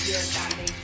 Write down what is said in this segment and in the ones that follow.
your foundation.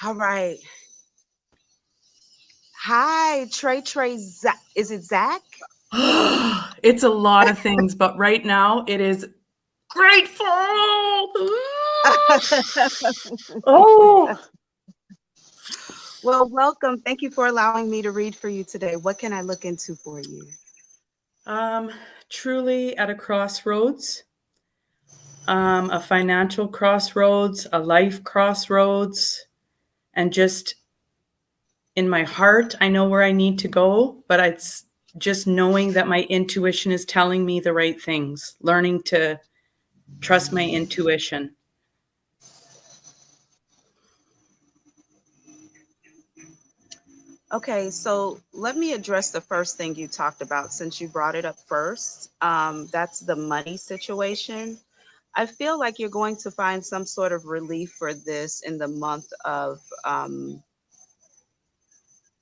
All right. Hi, Zach. Is it Zach? It's a lot of things, but right now it is grateful. Oh, Well, welcome. Thank you for allowing me to read for you today. What can I look into for you? um, truly at a crossroads, a financial crossroads, a life crossroads, and just in my heart, I know where I need to go, but it's just knowing that my intuition is telling me the right things, learning to trust my intuition. Okay, so let me address the first thing you talked about since you brought it up first. That's the money situation. I feel like you're going to find some sort of relief for this in the month of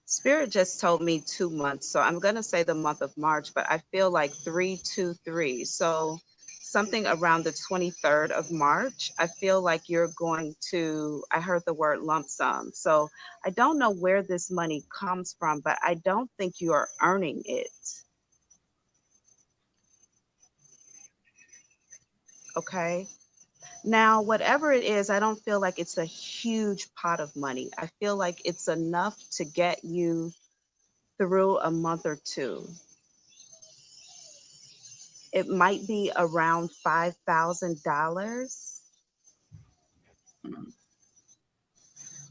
Spirit just told me 2 months, so I'm going to say the month of March, but I feel like 323. So something around the 23rd of March, I feel like you're going to, I heard the word lump sum. So I don't know where this money comes from, but I don't think you are earning it. Okay. Now, whatever it is, I don't feel like it's a huge pot of money. I feel like it's enough to get you through a month or two. It might be around $5,000,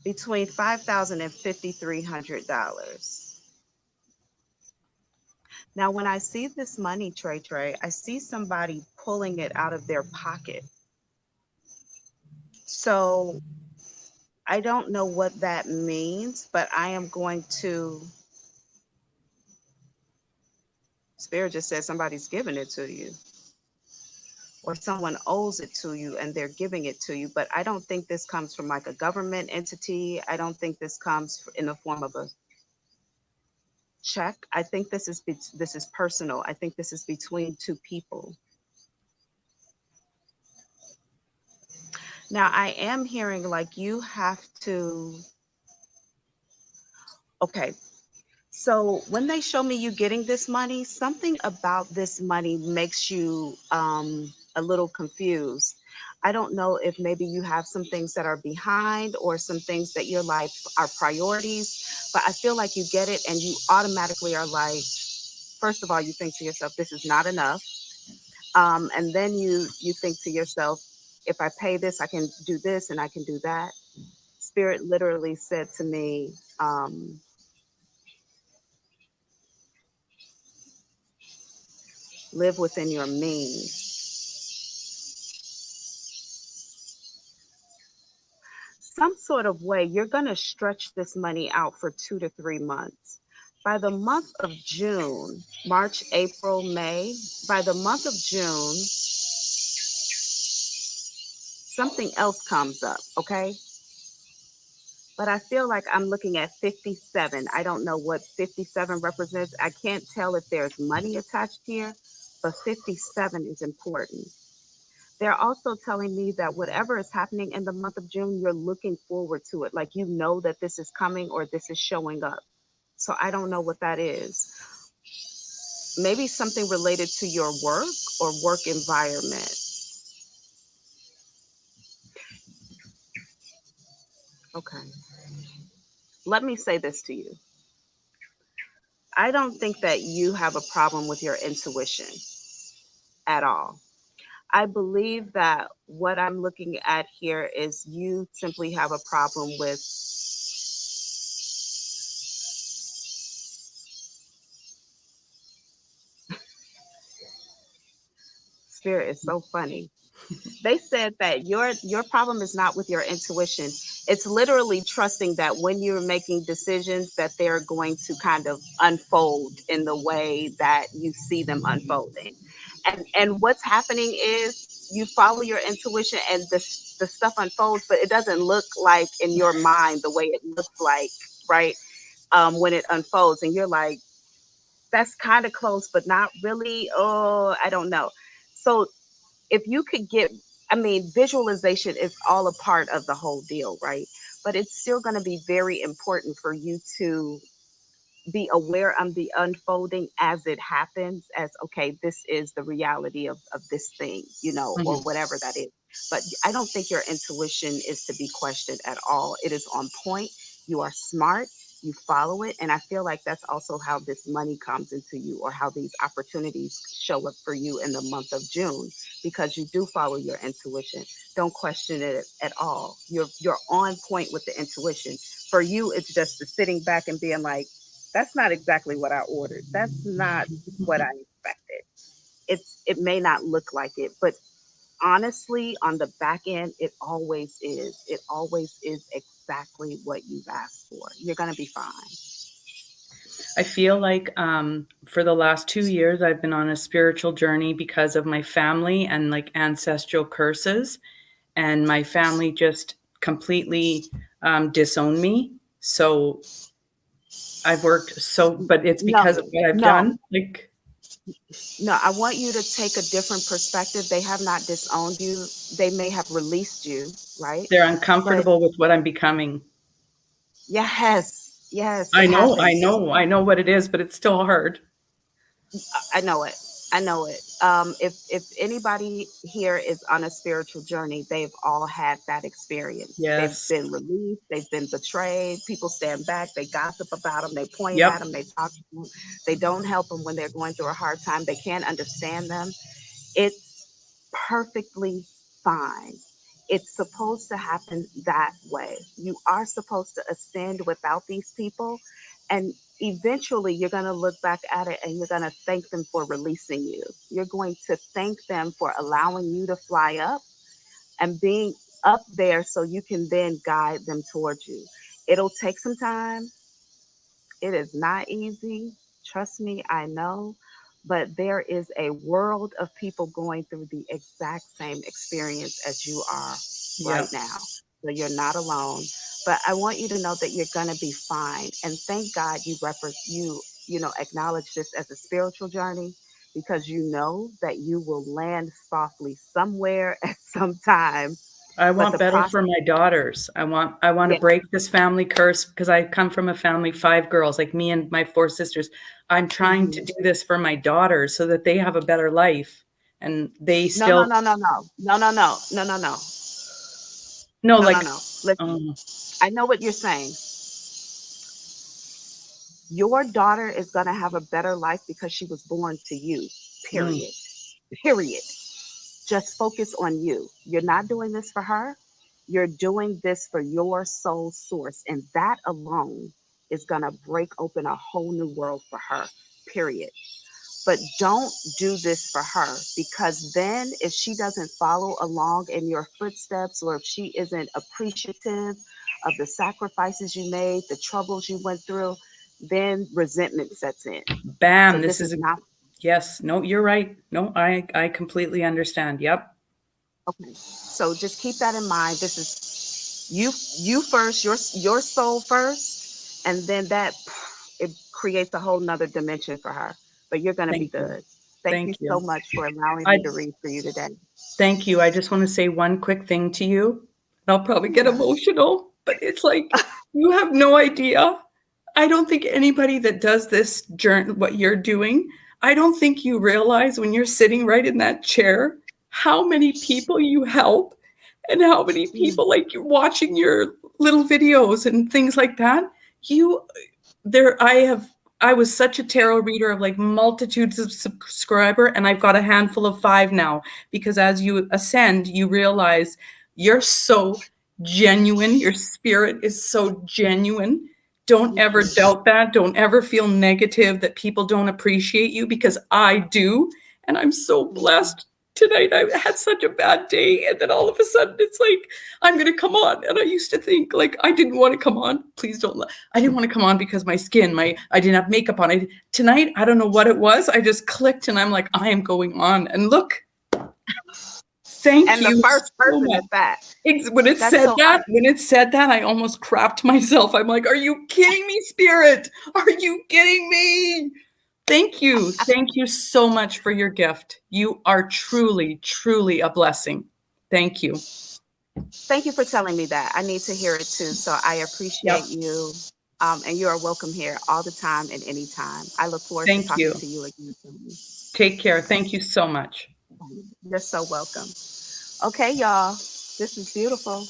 between 5,000 and $5,300. Now, when I see this money, Trey, I see somebody pulling it out of their pocket. So I don't know what that means, but I am going to Spirit just said somebody's giving it to you, or someone owes it to you and they're giving it to you. But I don't think this comes from like a government entity. I don't think this comes in the form of a check. I think this is personal. I think this is between two people. Now, I am hearing like you have to, okay. So when they show me you getting this money, something about this money makes you a little confused. I don't know if maybe you have some things that are behind or some things that you're like are priorities, but I feel like you get it and you automatically are like, first of all, you think to yourself, this is not enough. And then you think to yourself, if I pay this, I can do this and I can do that. Spirit literally said to me, live within your means. Some sort of way, you're going to stretch this money out for 2 to 3 months. By the month of June, March, April, May, by the month of June, something else comes up, okay? But I feel like I'm looking at 57. I don't know what 57 represents. I can't tell if there's money attached here, but 57 is important. They're also telling me that whatever is happening in the month of June, you're looking forward to it. Like you know that this is coming or this is showing up. So I don't know what that is. Maybe something related to your work or work environment. Okay. Let me say this to you. I don't think that you have a problem with your intuition at all. I believe that what I'm looking at here is you simply have a problem with spirit is so funny. They said that your problem is not with your intuition. It's literally trusting that when you're making decisions that they're going to kind of unfold in the way that you see them unfolding. And what's happening is you follow your intuition and the stuff unfolds, but it doesn't look like in your mind the way it looks like, right? When it unfolds and you're like, that's kind of close, but not really. Oh, I don't know. So if you could get, I mean, visualization is all a part of the whole deal, right? But it's still going to be very important for you to be aware of the unfolding as it happens, as okay, this is the reality of this thing, or Mhm. whatever that is. But I don't think your intuition is to be questioned at all. It is on point. You are smart, you follow it, and I feel like that's also how this money comes into you, or how these opportunities show up for you in the month of June, because you do follow your intuition. Don't question it at all. You're on point with the intuition. For you, it's just the sitting back and being like, that's not exactly what I ordered. That's not what I expected. It may not look like it, but honestly, on the back end, it always is. It always is exactly what you've asked for. You're gonna be fine. I feel like for the last 2 years, I've been on a spiritual journey because of my family and like ancestral curses, and my family just completely disowned me. So I've worked so, but it's No, because of what I've no, done. Like no. I want you to take a different perspective. They have not disowned you. They may have released you, right? they're But uncomfortable with what I'm becoming. yes, yes, it I happens. know, I know what it is, but it's still hard. I know it. I know it. If anybody here is on a spiritual journey, they've all had that experience. They've Yes. been released. They've been betrayed. People stand back. They gossip about them. They point at Yep. them. They talk to them. They don't help them when they're going through a hard time. They can't understand them. It's perfectly fine. It's supposed to happen that way. You are supposed to ascend without these people. And eventually, you're going to look back at it and you're going to thank them for releasing you. You're going to thank them for allowing you to fly up and being up there so you can then guide them towards you. It'll take some time. It is not easy. Trust me, I know. but there is a world of people going through the exact same experience as you are Yeah, right now. So you're not alone. But I want you to know that you're going to be fine. And thank God you acknowledge this as a spiritual journey, because you know that you will land softly somewhere at some time. I But want the better process, for my daughters. I want to yeah. break this family curse because I come from a family, 5 girls, like me and my 4 sisters. I'm trying to Mhm. do this for my daughters so that they have a better life and they No, no, still no, no, no, no, no, no, no, no, no, no, no, no, like, no. Listen, um, I know what you're saying. Your daughter is going to have a better life because she was born to you. mm, Period. Period. Just focus on you. You're not doing this for her. You're doing this for your soul source. And that alone is going to break open a whole new world for her. Period. But don't do this for her, because then if she doesn't follow along in your footsteps, or if she isn't appreciative of the sacrifices you made, the troubles you went through, then resentment sets in. So bam, this this is is a not yes, no, you're right. No, I completely understand. Yep. okay. So just keep that in mind. This is you first, your soul first, and then that it creates a whole nother dimension for her. But you're gonna be Thank you. good. Thank you Thank so you. much for allowing I me to read for you today. thank you. I just want to say one quick thing to you. I'll probably get Yeah. emotional, but it's like you have no idea. I don't think anybody that does this journey, what you're doing, I don't think you realize when you're sitting right in that chair how many people you help and how many Mm, people like you're watching your little videos and things like that. You there I was such a tarot reader of like multitudes of subscriber, and I've got a handful of 5 now, because as you ascend you realize you're so genuine, your spirit is so genuine. Don't thank ever you. doubt that. Don't ever feel negative that people don't appreciate you, because I do. And I'm so Thank you. blessed. Tonight I had such a bad day, and then all of a sudden it's like I'm going to come on. And I used to think like I didn't want to come on. Please don't. I didn't want to come on because my skin, I didn't have makeup on. Tonight, I don't know what it was. I just clicked and I'm like, I am going on. And look, thank And the you first so person much. is that. That's so When it said that, I almost crapped myself. I'm like, are you kidding me, spirit? Are you kidding me? Thank you. Thank you so much for your gift. You are truly, truly a blessing. Thank you. thank you for telling me that. I need to hear it too. So I appreciate Yep. you. And you are welcome here all the time and anytime. I look forward to Thank talking you. to you again soon. Take care. Thank you so much. You're so welcome. Okay, y'all. This is beautiful.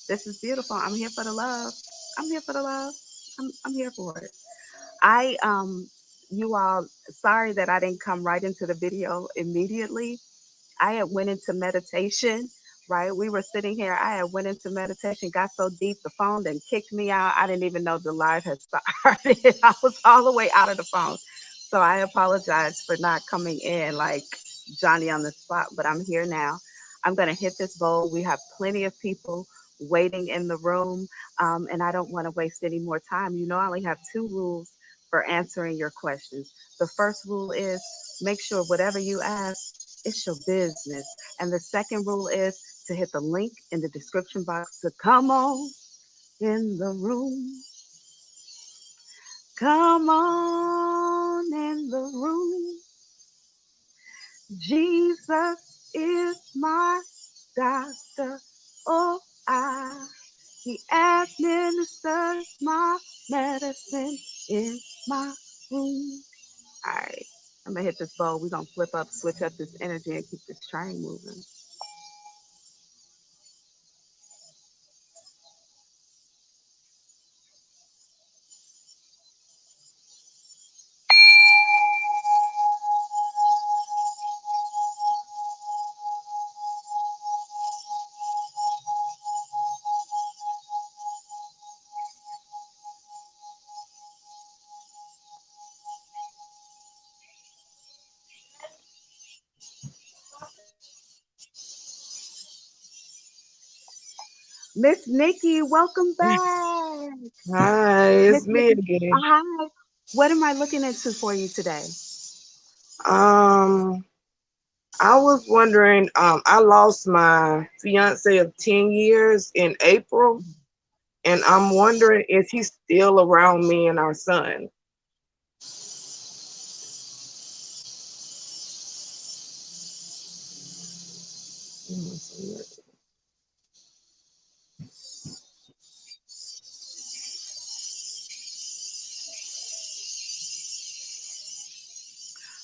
This is beautiful. I'm here for the love. I'm here for the love. I'm here for it. I you all, sorry that I didn't come right into the video immediately. I had went into meditation, right? We were sitting here. I had went into meditation, got so deep, the phone then kicked me out. I didn't even know the live had started. I was all the way out of the phone. So I apologize for not coming in like Johnny on the spot, but I'm here now. I'm going to hit this bowl. We have plenty of people waiting in the room, and I don't want to waste any more time. You know, I only have 2 rules for answering your questions. The first rule is make sure whatever you ask, it's your business. And the second rule is to hit the link in the description box to come on in the room. Come on in the room. Jesus is my doctor. Oh, he administers my medicine in my room. All right, I'm gonna hit this bowl. We're gonna flip up, switch up this energy, and keep this train moving. Miss Nikki, welcome back. Hi, Miss it's me Nikki, again. hi. What am I looking into for you today? Um, I was wondering, I lost my fiance of 10 years in April, and I'm wondering, is he still around me and our son?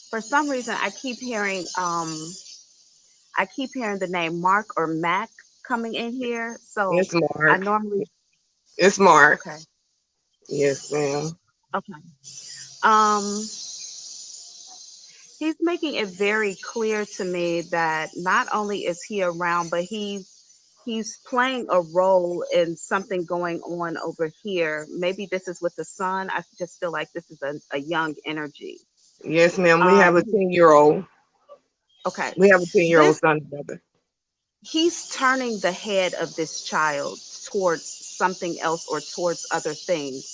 For some reason, I keep hearing the name Mark or Mac coming in here. So It's I Mark. normally It's Mark. okay, Yes, ma'am. okay. Um, he's making it very clear to me that not only is he around, but he's playing a role in something going on over here. Maybe this is with the son. I just feel like this is a young energy. Yes, ma'am. We have a Um, 10-year-old. okay. We have a 10-year-old This son together. he's turning the head of this child towards something else or towards other things.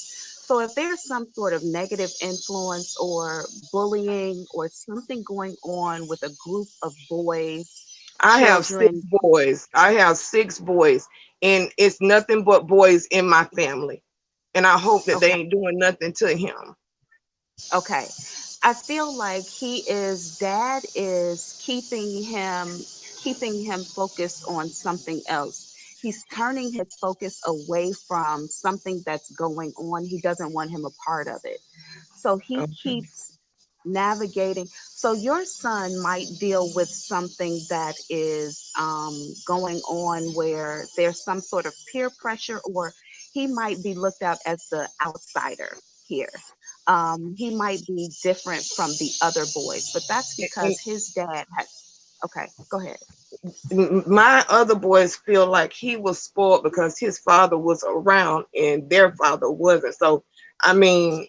So if there's some sort of negative influence or bullying or something going on with a group of boys, I have six children, boys. I have six boys, and it's nothing but boys in my family. And I hope that they okay, ain't doing nothing to him. okay. I feel like dad is keeping him focused on something else. He's turning his focus away from something that's going on. He doesn't want him a part of it. So he Okay. keeps navigating. So your son might deal with something that is going on where there's some sort of peer pressure, or he might be looked at as the outsider here. He might be different from the other boys, but that's And because his dad had. Okay, go ahead. my other boys feel like he was spoiled because his father was around and their father wasn't. So, I mean,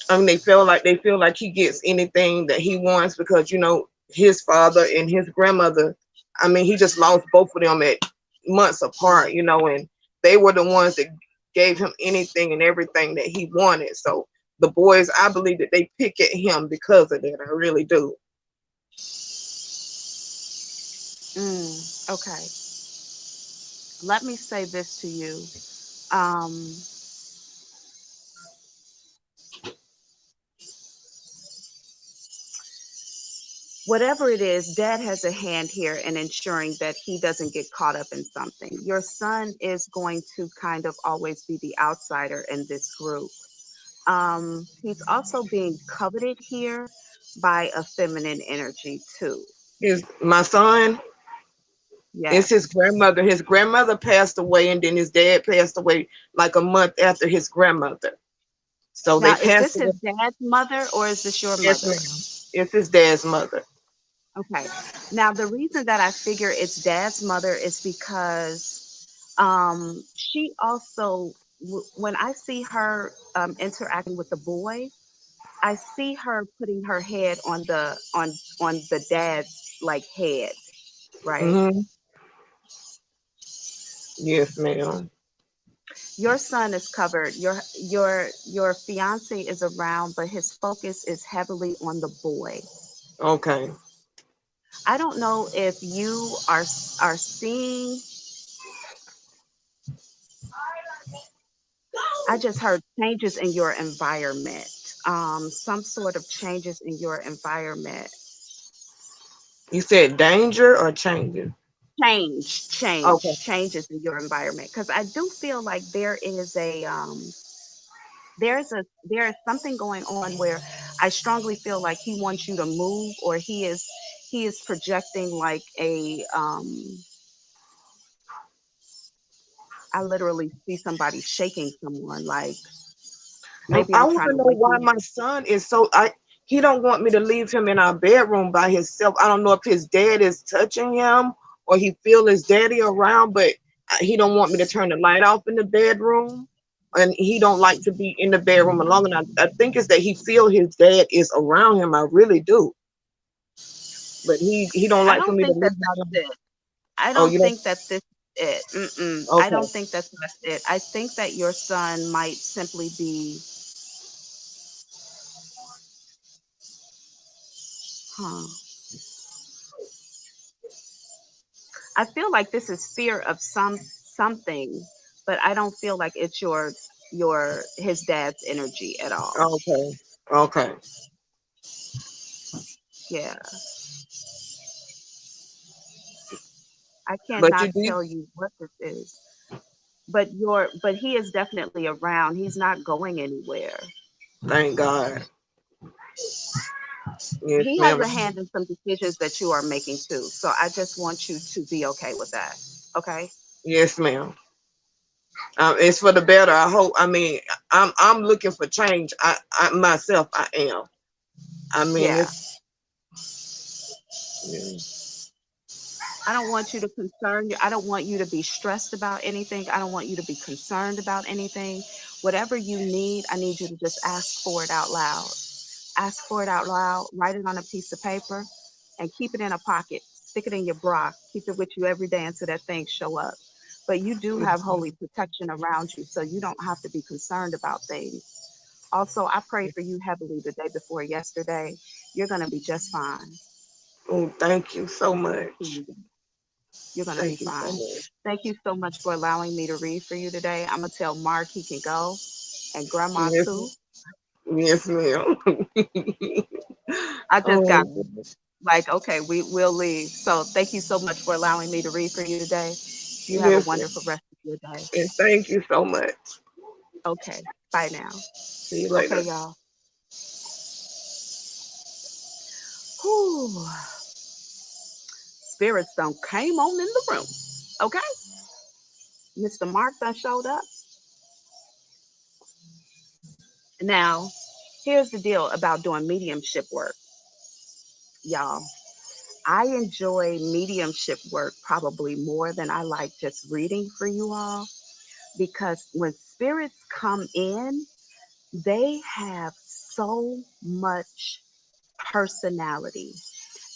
they feel like he gets anything that he wants because his father and his grandmother. I mean, he just lost both of them at months apart, and they were the ones that gave him anything and everything that he wanted. So the boys, I believe that they pick at him because of that. I really do. Okay, let me say this to you. Um, Whatever it is, dad has a hand here in ensuring that he doesn't get caught up in something. Your son is going to kind of always be the outsider in this group. He's also being coveted here by a feminine energy too. My son is his Yes. grandmother. His grandmother passed away, and then his dad passed away like a month after his grandmother. So they Now, is passed this his away. dad's mother or is this your Yes, mother? ma'am. It's his dad's mother. Okay. Now, the reason that I figure it's dad's mother is because she also, when I see her interacting with the boy, I see her putting her head on the dad's like head, right? Hmm. Yes, ma'am. Your son is covered. Your fiance is around, but his focus is heavily on the boy. Okay. I don't know if you are seeing. I just heard changes in your environment. Some sort of changes in your environment. You said danger or changing? Okay. Changes in your environment. Because I do feel like there is something going on where I strongly feel like he wants you to move, or he is projecting like I literally see somebody shaking someone, like maybe I I'm want trying to to know wake why you. my son is so. He don't want me to leave him in our bedroom by himself. I don't know if his dad is touching him or he feel his daddy around, but he don't want me to turn the light off in the bedroom, and he don't like to be in the bedroom alone. And I think it's that he feel his dad is around him. I really do, but he don't I like for don't me to think that leave that's him. it. I Oh, don't you don't? think that this is it. I Okay. don't think that's it. I think that your son might simply be Huh. I feel like this is fear of something, but I don't feel like it's your his dad's energy at all. Okay. Okay. Yeah. I But you cannot did. tell you what this is. But he is definitely around. He's not going anywhere. Thank God. Yes, He has ma'am. a hand in some decisions that you are making too. So I just want you to be okay with that. Okay? Yes, ma'am. It's for the better. I hope. I mean, I'm looking for change. I myself, I am. I mean, Yeah. it's. Yeah. I don't want you to concern you. I don't want you to be stressed about anything. I don't want you to be concerned about anything. Whatever you need, I need you to just ask for it out loud. Ask for it out loud, write it on a piece of paper, and keep it in a pocket. Stick it in your bra. Keep it with you every day until that thing show up. But you do have holy protection around you, so you don't have to be concerned about things. Also, I prayed for you heavily the day before yesterday. You're going to be just fine. Oh, thank you so much. You're going to be Thank you so fine. much. Thank you so much for allowing me to read for you today. I'm going to tell Mark he can go and Grandma Yes, too. yes, ma'am. I just got Oh, like, okay, will leave. So thank you so much for allowing me to read for you today. You have a yes, wonderful rest of your day. and thank you so much. Okay, bye now. See you Okay, later. y'all. Whew. Spirits done came on in the room. Okay, Mr. Mark done showed up. Now, here's the deal about doing mediumship work, y'all. I enjoy mediumship work probably more than I like just reading for you all because when spirits come in, they have so much personality.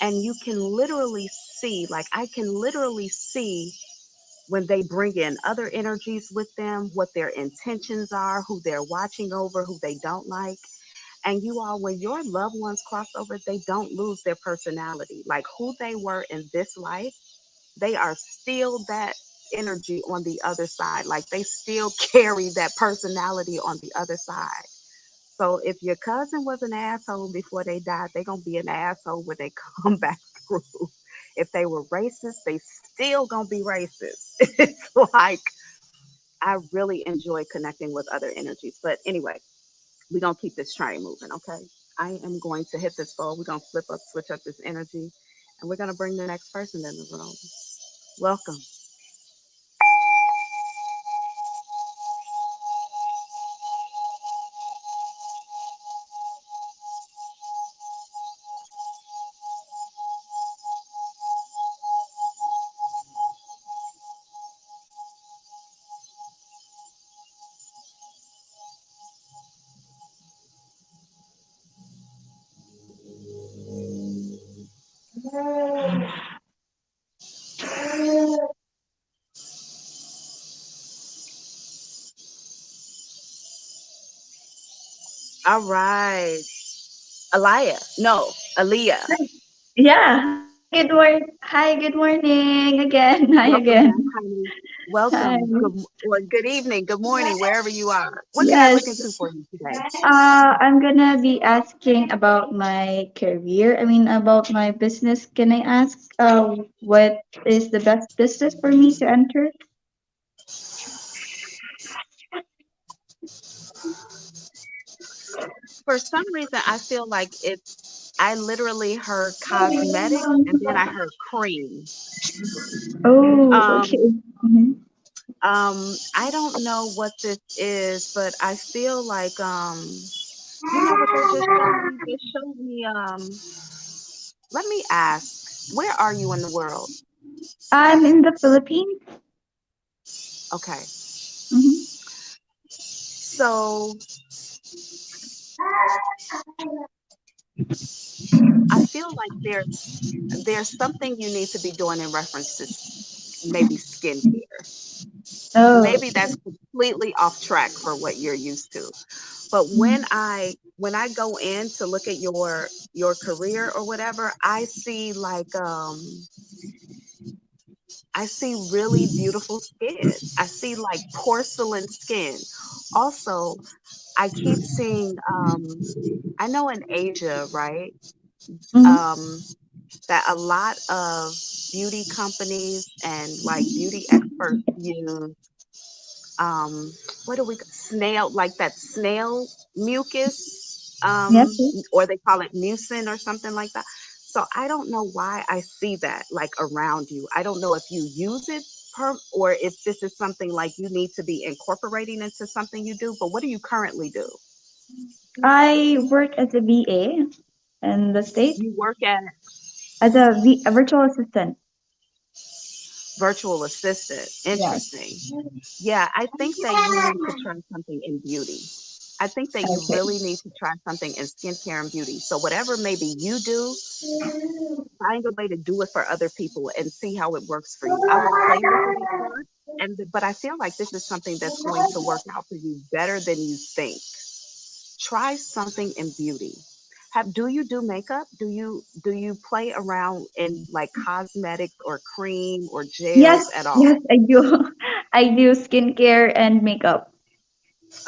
And you can literally see, like, I can literally see when they bring in other energies with them, what their intentions are, who they're watching over, who they don't like. And you all, when your loved ones cross over, they don't lose their personality. Like who they were in this life, they are still that energy on the other side. Like they still carry that personality on the other side. So if your cousin was an asshole before they died, they're gonna be an asshole when they come back through. If they were racist, they still gonna be racist. It's like I really enjoy connecting with other energies. But anyway, we're gonna keep this train moving, okay? I am going to hit this ball. We're gonna switch up this energy, and we're gonna bring the next person in the room. Welcome. All right. Aliyah. No, Aaliyah. Yeah. Hi, good morning again. Hi Welcome back, again. honey. Hi. Welcome. Good evening, good morning, wherever you are. What can I Yes. look into for you today? I'm gonna be asking about my career. I mean, about my business. Can I ask what is the best business for me to enter? For some reason, I feel like I literally heard cosmetics and then I heard cream. Oh, okay. Um, Mhm. I don't know what this is, but I feel like you know what they just showed me? They showed me let me ask, where are you in the world? I'm in the Philippines. Okay. Hmm. So I feel like there's something you need to be doing in reference to. maybe skincare. Oh. Maybe that's completely off track for what you're used to. But when I go in to look at your career or whatever, I see really beautiful skin. I see like porcelain skin. Also, I keep seeing I know in Asia, right? Mm-hmm. Um that a lot of beauty companies and like beauty experts use what do we snail like that snail mucus Yes, yes. or they call it mucin or something like that. So I don't know why I see that like around you. I don't know if you use it or if this is something like you need to be incorporating into something you do, but what do you currently do? I work as a VA in the state You work at as a virtual assistant. virtual assistant. Yes. Interesting. Yeah, I think that you need to try something in beauty. I think that you Okay. really need to try something in skincare and beauty. So whatever maybe you do, find a way to do it for other people and see how it works for you. I would play with it at first, but I feel like this is something that's going to work out for you better than you think. Try something in beauty. Do you do makeup? Do you play around in like cosmetics or cream or Yes, gels at all? yes, I do. I do skincare and makeup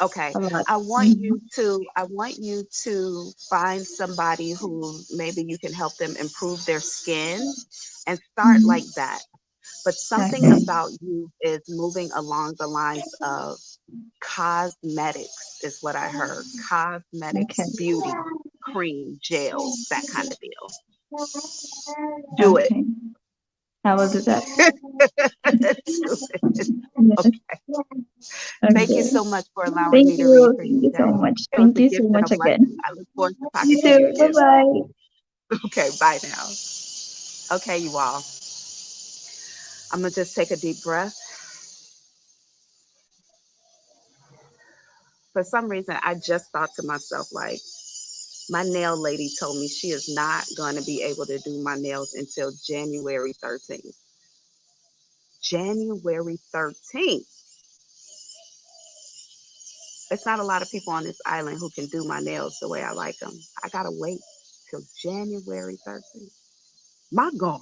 Okay. a lot. I want Mhm. you to find somebody who maybe you can help them improve their skin and start like Mhm. that. But something Okay. about you is moving along the lines of cosmetics is what I heard. Okay. Cosmetics, beauty, cream, gels, that kind of deal. Do it. Okay. I will do that. Do it. Yes. Okay. Thank you Okay. so much for allowing Thank me to read you. for Thank you you so today. much. It was Thank a you so gift and a much blessing. again. I look forward to You talking to you too. Bye again. bye. Okay, bye now. Okay, you all. I'm gonna just take a deep breath. For some reason, I just thought to myself, like, my nail lady told me she is not going to be able to do my nails until January 13th. January 13th. It's not a lot of people on this island who can do my nails the way I like them. I got to wait till January 13th. My God.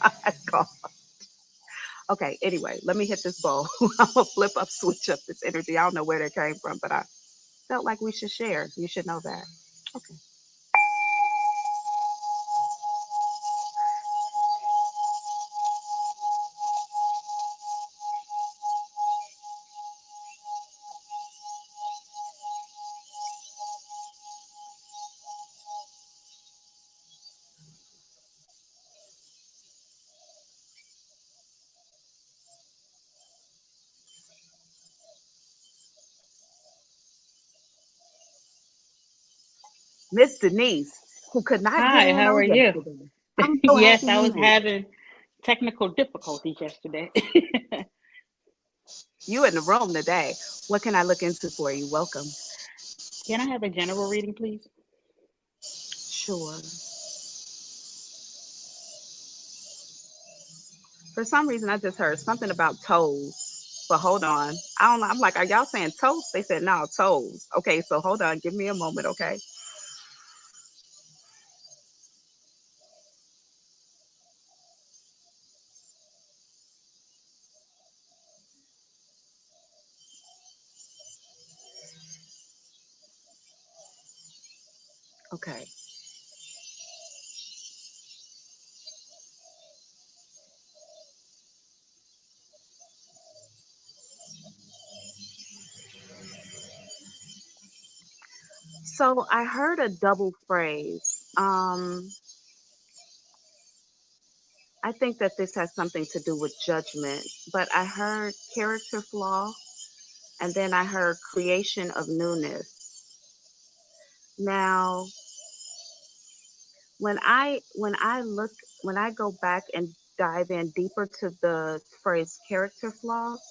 My God. Okay, anyway, let me hit this bowl. I'm going to flip up, switch up this energy. I don't know where that came from, but I felt like we should share. You should know that. Okay. Miss Denise, who could not get Hi, in how are on you? yesterday. I'm so Yes, happy I you was did. having technical difficulties yesterday. You in the room today. What can I look into for you? Welcome. Can I have a general reading, please? Sure. For some reason, I just heard something about toes. But hold on. I don't know. I'm like, are y'all saying toast? They said, no, toes. Okay, so hold on. Give me a moment, okay? Okay. So I heard a double phrase. I think that this has something to do with judgment, but I heard character flaw and then I heard creation of newness. Now, when I go back and dive in deeper to the phrase character flaws,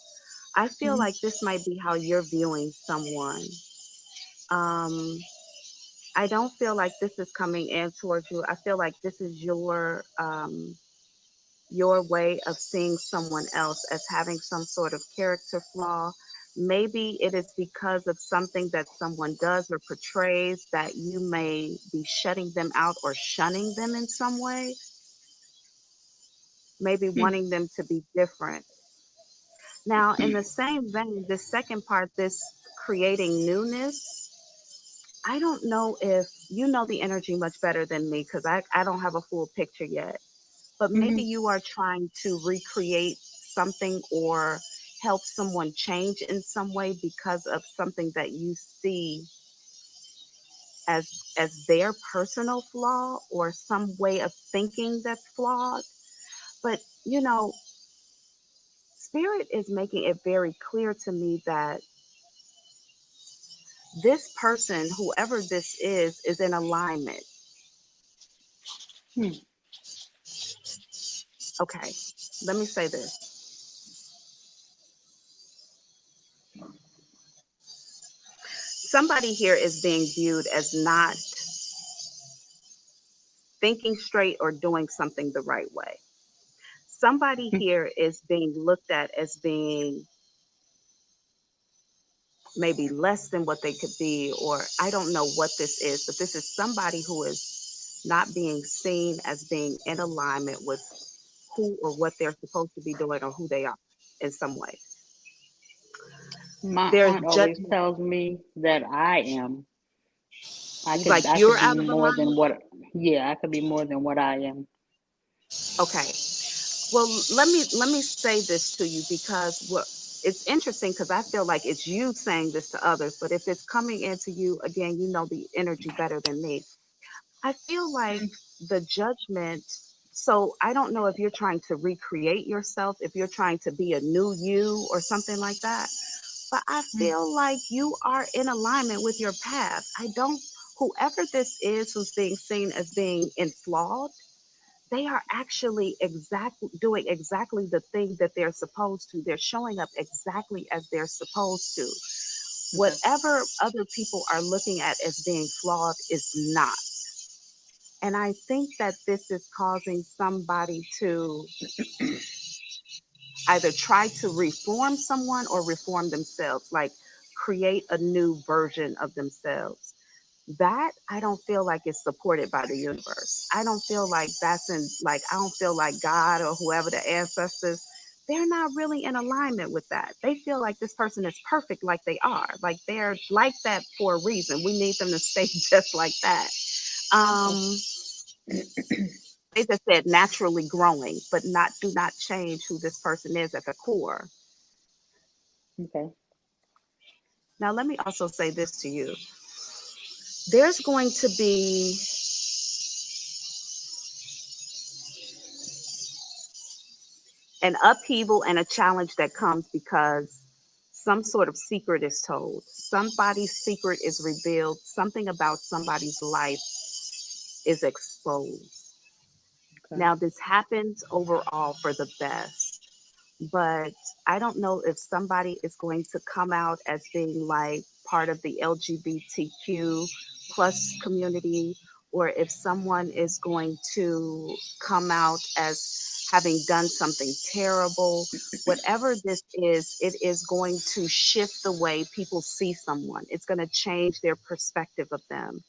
I feel Mhm. like this might be how you're viewing someone. Um, I don't feel like this is coming in towards you. I feel like this is your your way of seeing someone else as having some sort of character flaw. Maybe it is because of something that someone does or portrays that you may be shutting them out or shunning them in some way, maybe Hmm. wanting them to be different. Now, in the same vein, the second part, this creating newness, I don't know if you know the energy much better than me because I don't have a full picture yet. But maybe Hmm. you are trying to recreate something or help someone change in some way because of something that you see as their personal flaw or some way of thinking that's flawed. But spirit is making it very clear to me that this person, whoever this is in alignment. Hmm. Okay, let me say this. Somebody here is being viewed as not thinking straight or doing something the right way. Somebody Hmm. here is being looked at as being maybe less than what they could be, or I don't know what this is, but this is somebody who is not being seen as being in alignment with who or what they're supposed to be doing or who they are in some way. My There's aunt always judgment, tells me that I am. like I you're could be out of more than alignment. what. Yeah, I could be more than what I am. Okay. Well, let me say this to you because what it's interesting because I feel like it's you saying this to others, but if it's coming into you again, you know the energy better than me. I feel like the judgment. So I don't know if you're trying to recreate yourself, if you're trying to be a new you or something like that. But I feel like you are in alignment with your past. I don't. Whoever this is who's being seen as being in flawed, they are actually exactly doing exactly the thing that they're supposed to. They're showing up exactly as they're supposed to. Okay. Whatever other people are looking at as being flawed is not. And I think that this is causing somebody to either try to reform someone or reform themselves, like create a new version of themselves. That I don't feel like is supported by the universe. I don't feel like that's in, like, I don't feel like God or whoever the ancestors, they're not really in alignment with that. They feel like this person is perfect like they are. Like they're like that for a reason. We need them to stay just like that. Okay. Um, they just said naturally growing, but not do not change who this person is at the core. Okay. Now let me also say this to you. There's going to be an upheaval and a challenge that comes because some sort of secret is told. Somebody's secret is revealed. Something about somebody's life is exposed. Okay. Now, this happens overall for the best, but I don't know if somebody is going to come out as being like part of the LGBTQ plus community, or if someone is going to come out as having done something terrible. Whatever this is, it is going to shift the way people see someone. It's going to change their perspective of them.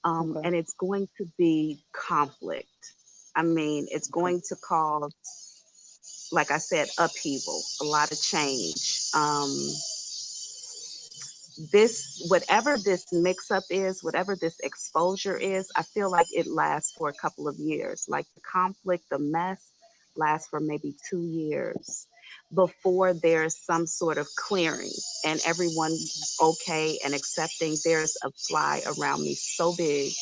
Okay. And it's going to be conflict. I mean, it's Okay. going to cause, like I said, upheaval, a lot of change. This, whatever this mix up is, whatever this exposure is, I feel like it lasts for a couple of years. Like the conflict, the mess lasts for maybe 2 years before there's some sort of clearing and everyone's okay and accepting. There's a fly around me so big.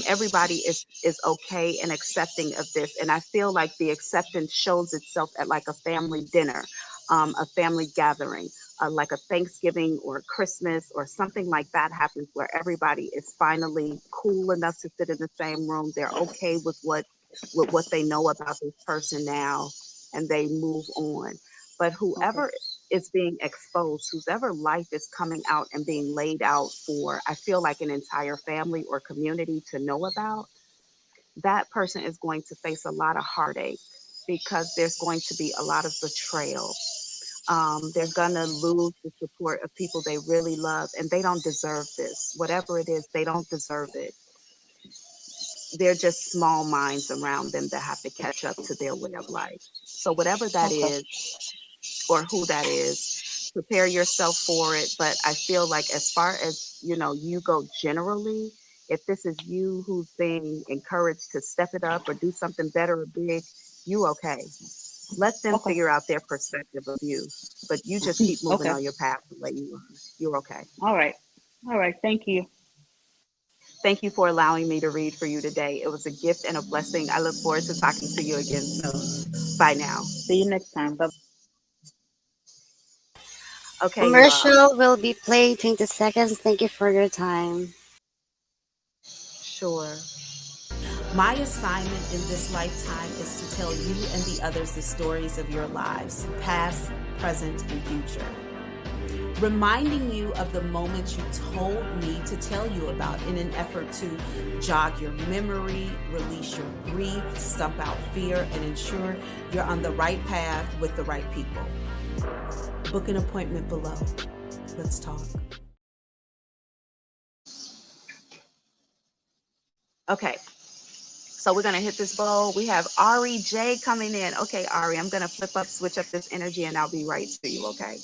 Everybody is okay and accepting of this, and I feel like the acceptance shows itself at like a family dinner, a family gathering, like a Thanksgiving or Christmas or something like that happens where everybody is finally cool enough to sit in the same room. They're okay with what they know about this person now, and they move on. But Okay. whoever is being exposed, whoever life is coming out and being laid out for, I feel like an entire family or community to know about, that person is going to face a lot of heartache. because there's going to be a lot of betrayal. They're gonna lose the support of people they really love, and they don't deserve this. Whatever it is, they don't deserve it. They're just small minds around them that have to catch up to their way of life. So whatever that Okay. is, or who that is, prepare yourself for it. But I feel like as far as you go generally, if this is you who's being encouraged to step it up or do something better or big, you okay. Let them Okay. figure out their perspective of you, but you just keep moving Okay. on your path the way you are. You're okay. All right. All right. Thank you. Thank you for allowing me to read for you today. It was a gift and a blessing. I look forward to talking to you again soon. Bye now. See you next time. Bye. Okay, you all. Commercial will be played 20 seconds. Thank you for your time. Sure. My assignment in this lifetime is to tell you and the others the stories of your lives, past, present, and future. Reminding you of the moments you told me to tell you about in an effort to jog your memory, release your grief, stump out fear, and ensure you're on the right path with the right people. Book an appointment below. Let's talk. Okay. So we're going to hit this bowl. We have Ari J coming in. Okay, Ari, I'm going to switch up this energy, and I'll be right to you, okay?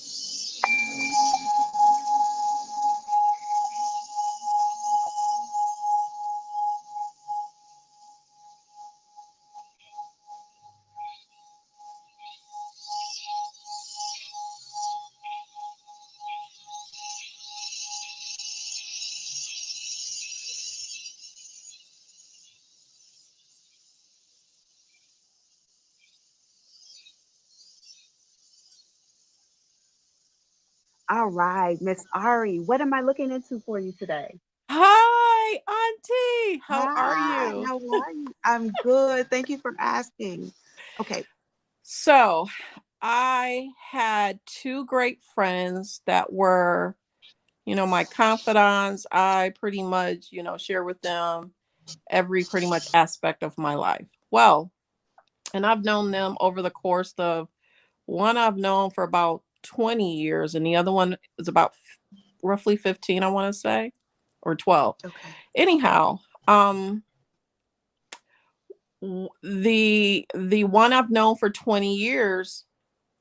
All right, Miss Ari, what am I looking into for you today? Hi, Auntie. How are Hi, you? how are you? I'm good. Thank you for asking. Okay. So, I had two great friends that were, my confidants. I pretty much, share with them every pretty much aspect of my life. Well, and I've known them over the course of one I've known for about 20 years, and the other one is about roughly 15, I want to say, or 12. Okay. Anyhow, the one I've known for 20 years,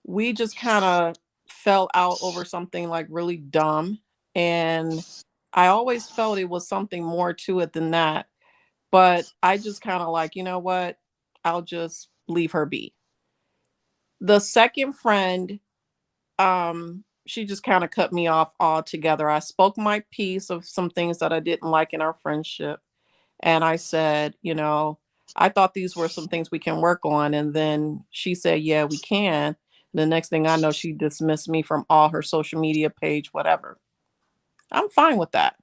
we just kind of fell out over something like really dumb. And I always felt it was something more to it than that. But I just kind of like, you know what? I'll just leave her be. The second friend, she just kind of cut me off altogether. I spoke my piece of some things that I didn't like in our friendship. And I said, I thought these were some things we can work on. And then she said, yeah, we can. The next thing I know, she dismissed me from all her social media page, whatever. I'm fine with that.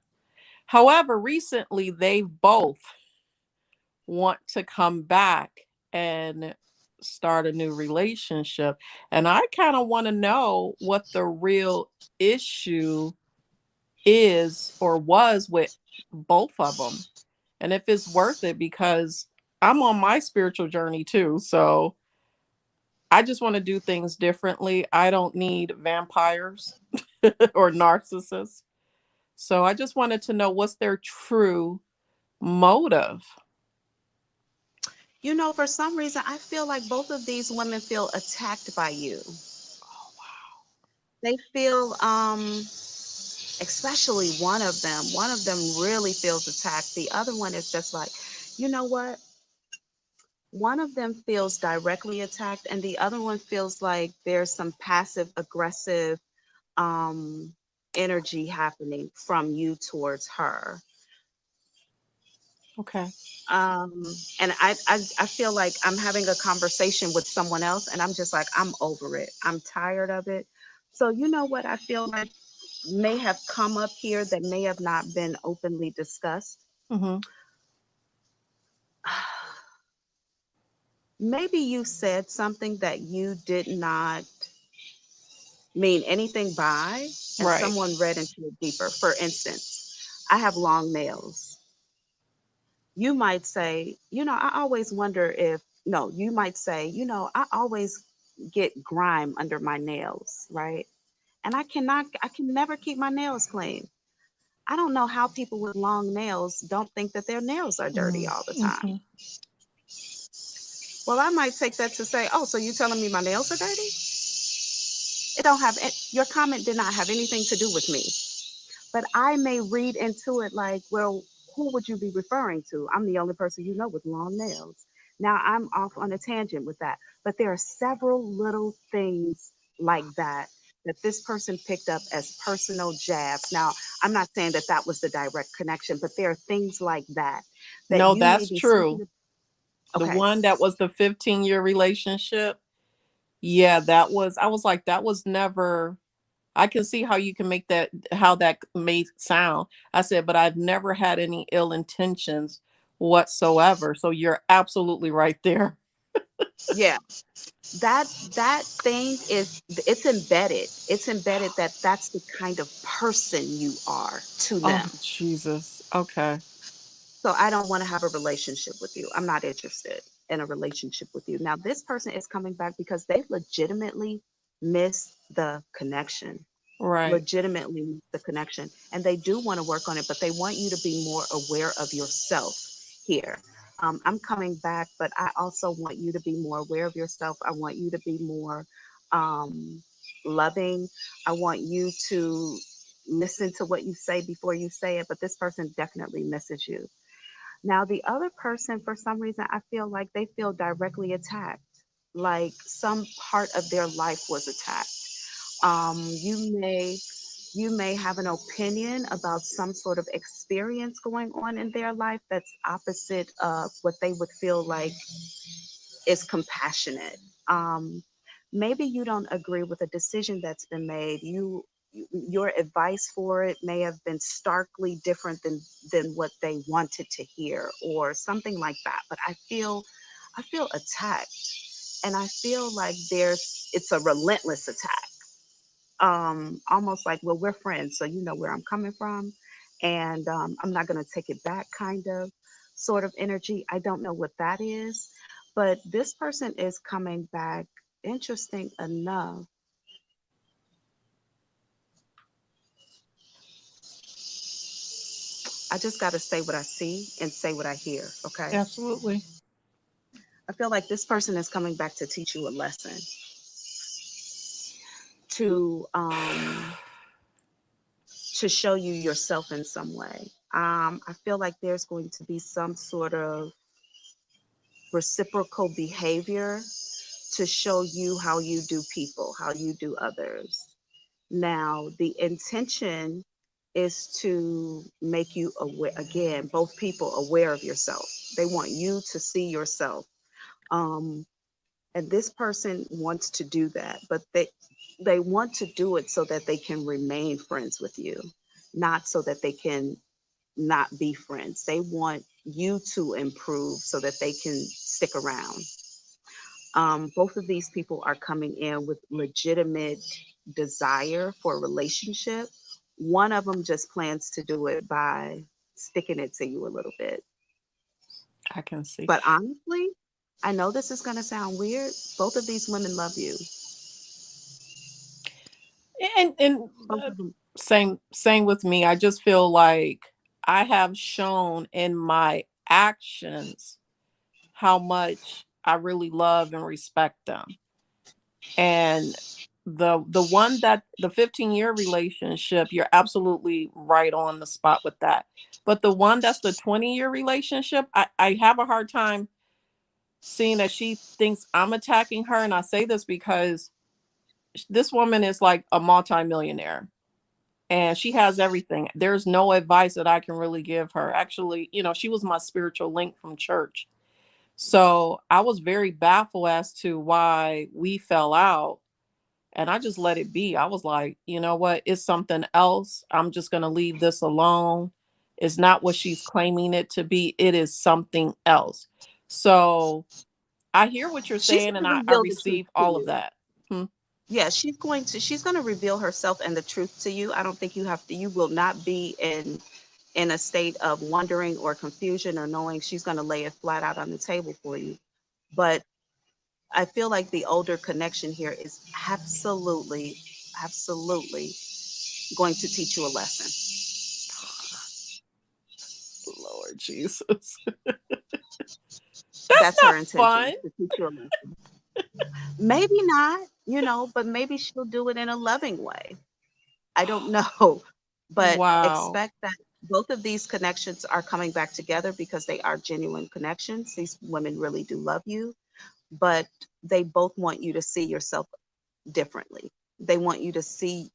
However, recently they both want to come back and start a new relationship. And I kind of want to know what the real issue is or was with both of them. And if it's worth it, because I'm on my spiritual journey too. So I just want to do things differently. I don't need vampires or narcissists. So I just wanted to know what's their true motive. For some reason, I feel like both of these women feel attacked by you. Oh, wow. They feel, especially one of them really feels attacked. The other one is just like, you know what? One of them feels directly attacked, and the other one feels like there's some passive aggressive um, energy happening from you towards her. Okay. And I feel like I'm having a conversation with someone else, and I'm just like, I'm over it. I'm tired of it. So you know what I feel like may have come up here that may have not been openly discussed. Mm-hmm. Maybe you said something that you did not mean anything by, and Right. someone read into it deeper. For instance, I have long nails. You might say, I always wonder if no, you might say, I always get grime under my nails, right? And I can never keep my nails clean. I don't know how people with long nails don't think that their nails are dirty all the time. Mm-hmm. Well, I might take that to say, oh, so you telling me my nails are dirty? It don't have your comment did not have anything to do with me. But I may read into it like, well, who would you be referring to? I'm the only person you know with long nails. Now I'm off on a tangent with that. But there are several little things like that that this person picked up as personal jabs. Now, I'm not saying that that was the direct connection, but there are things like that that No, you may that's be true. speaking. The Okay. one that was the 15-year relationship. Yeah, I was like, that was never, I can see how you can make that, how that may sound. I said, but I've never had any ill intentions whatsoever. So you're absolutely right there. Yeah. That thing is it's embedded that that's the kind of person you are to Oh, them. Jesus. Okay. So I don't want to have a relationship with you. I'm not interested in a relationship with you. Now this person is coming back because they legitimately miss the connection, Right. legitimately the connection, and they do want to work on it, but they want you to be more aware of yourself here. I'm coming back, but I also want you to be more aware of yourself. I want you to be more um, loving. I want you to listen to what you say before you say it, but this person definitely misses you. Now, the other person, for some reason, I feel like they feel directly attacked, like some part of their life was attacked. You may have an opinion about some sort of experience going on in their life that's opposite of what they would feel like is compassionate. Maybe you don't agree with a decision that's been made. Your advice for it may have been starkly different than what they wanted to hear, or something like that. But I feel attacked, and I feel like it's a relentless attack, almost like, well, we're friends, so you know where I'm coming from, and I'm not going to take it back, kind of sort of energy. I don't know what that is, but this person is coming back. Interesting enough, I just got to say what I see and say what I hear. Okay. Absolutely. I feel like this person is coming back to teach you a lesson, to to show you yourself in some way. I feel like there's going to be some sort of reciprocal behavior to show you how you do people, how you do others. Now, the intention is to make you aware, again, both people aware of yourself. They want you to see yourself. Um, and this person wants to do that, but they want to do it so that they can remain friends with you, not so that they can not be friends. They want you to improve so that they can stick around. Both of these people are coming in with legitimate desire for a relationship. One of them just plans to do it by sticking it to you a little bit. I can see. But honestly, I know this is going to sound weird. Both of these women love you. And Both of them. same with me. I just feel like I have shown in my actions how much I really love and respect them. And the one that the 15-year relationship, you're absolutely right on the spot with that. But the one that's the 20-year relationship, I have a hard time seeing that she thinks I'm attacking her. And I say this because this woman is like a multimillionaire and she has everything. There's no advice that I can really give her. Actually, she was my spiritual link from church. So I was very baffled as to why we fell out. And I just let it be. I was like, you know what? It's something else. I'm just going to leave this alone. It's not what she's claiming it to be. It is something else. So I hear what you're She's saying going and to I reveal the truth receive to all of you. that. Hmm. Yeah, she's going to reveal herself and the truth to you. I don't think you will not be in a state of wondering or confusion or knowing. She's going to lay it flat out on the table for you. But I feel like the older connection here is absolutely, absolutely going to teach you a lesson. Lord Jesus. That's That's not her fun. intention, to teach you a lesson. Maybe not, but maybe she'll do it in a loving way. I don't know. But Wow. expect that both of these connections are coming back together because they are genuine connections. These women really do love you, but they both want you to see yourself differently. They want you to see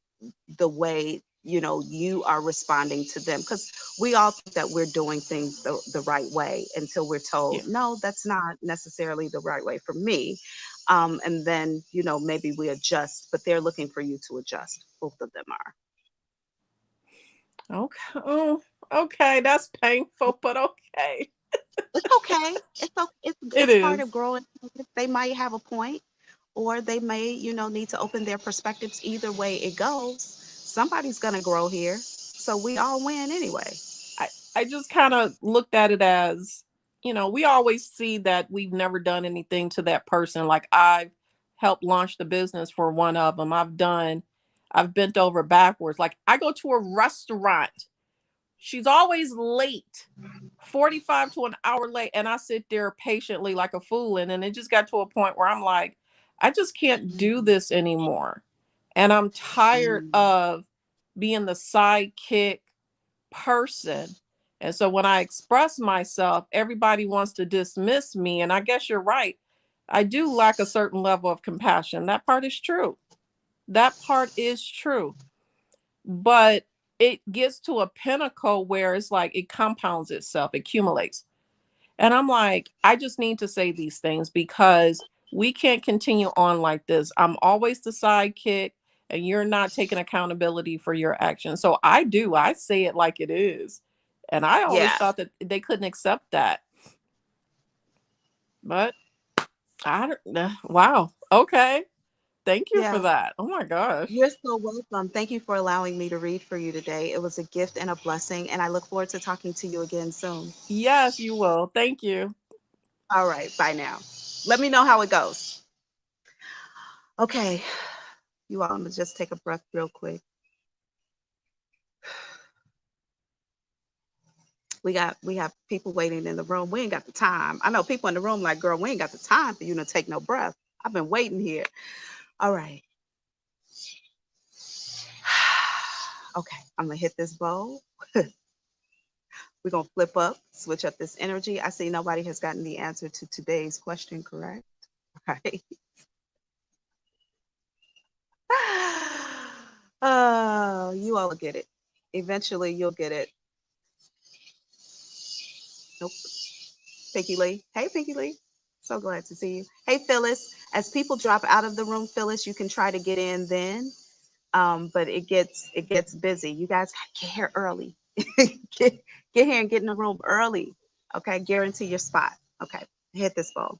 the way, you are responding to them. Because we all think that we're doing things the right way until we're told, Yeah. no, that's not necessarily the right way for me. And then, maybe we adjust, but they're looking for you to adjust. Both of them are. Okay. Oh, okay. That's painful, but okay. It's okay. It It's part is. of growing. They might have a point, or they may, need to open their perspectives. Either way it goes, somebody's gonna grow here. So we all win anyway. I just kind of looked at it as, we always see that we've never done anything to that person. Like I've helped launch the business for one of them. I've bent over backwards. Like I go to a restaurant. She's always late, 45 to an hour late. And I sit there patiently like a fool. And then it just got to a point where I'm like, I just can't do Mhm. this anymore. And I'm tired Mm. of being the sidekick person. And so when I express myself, everybody wants to dismiss me. And I guess you're right. I do lack a certain level of compassion. That part is true. That part is true. But it gets to a pinnacle where it's like it compounds itself, accumulates. And I'm like, I just need to say these things because we can't continue on like this. I'm always the sidekick and you're not taking accountability for your actions. So I say it like it is. And I always Yeah. thought that they couldn't accept that. But I don't, wow. Okay. Thank you for Yeah. that. Oh my gosh. You're so welcome. Thank you for allowing me to read for you today. It was a gift and a blessing, and I look forward to talking to you again soon. Yes, you will. Thank you. All right. Bye now. Let me know how it goes. Okay. You all, I'm gonna just take a breath real quick. We have people waiting in the room. We ain't got the time. I know people in the room like, girl, we ain't got the time for you to take no breath. I've been waiting here. All right. Okay, I'm gonna hit this bowl. We're gonna flip up, switch up this energy. I see nobody has gotten the answer to today's question, correct? Right. Oh, you all will get it. Eventually you'll get it. Nope. Pinky Lee. Hey, Pinky Lee. So glad to see you. Hey, Phyllis. As people drop out of the room, Phyllis, you can try to get in then. But it gets busy. You guys get here early. get, get here and get in the room early. Okay, guarantee your spot. Okay, hit this bowl.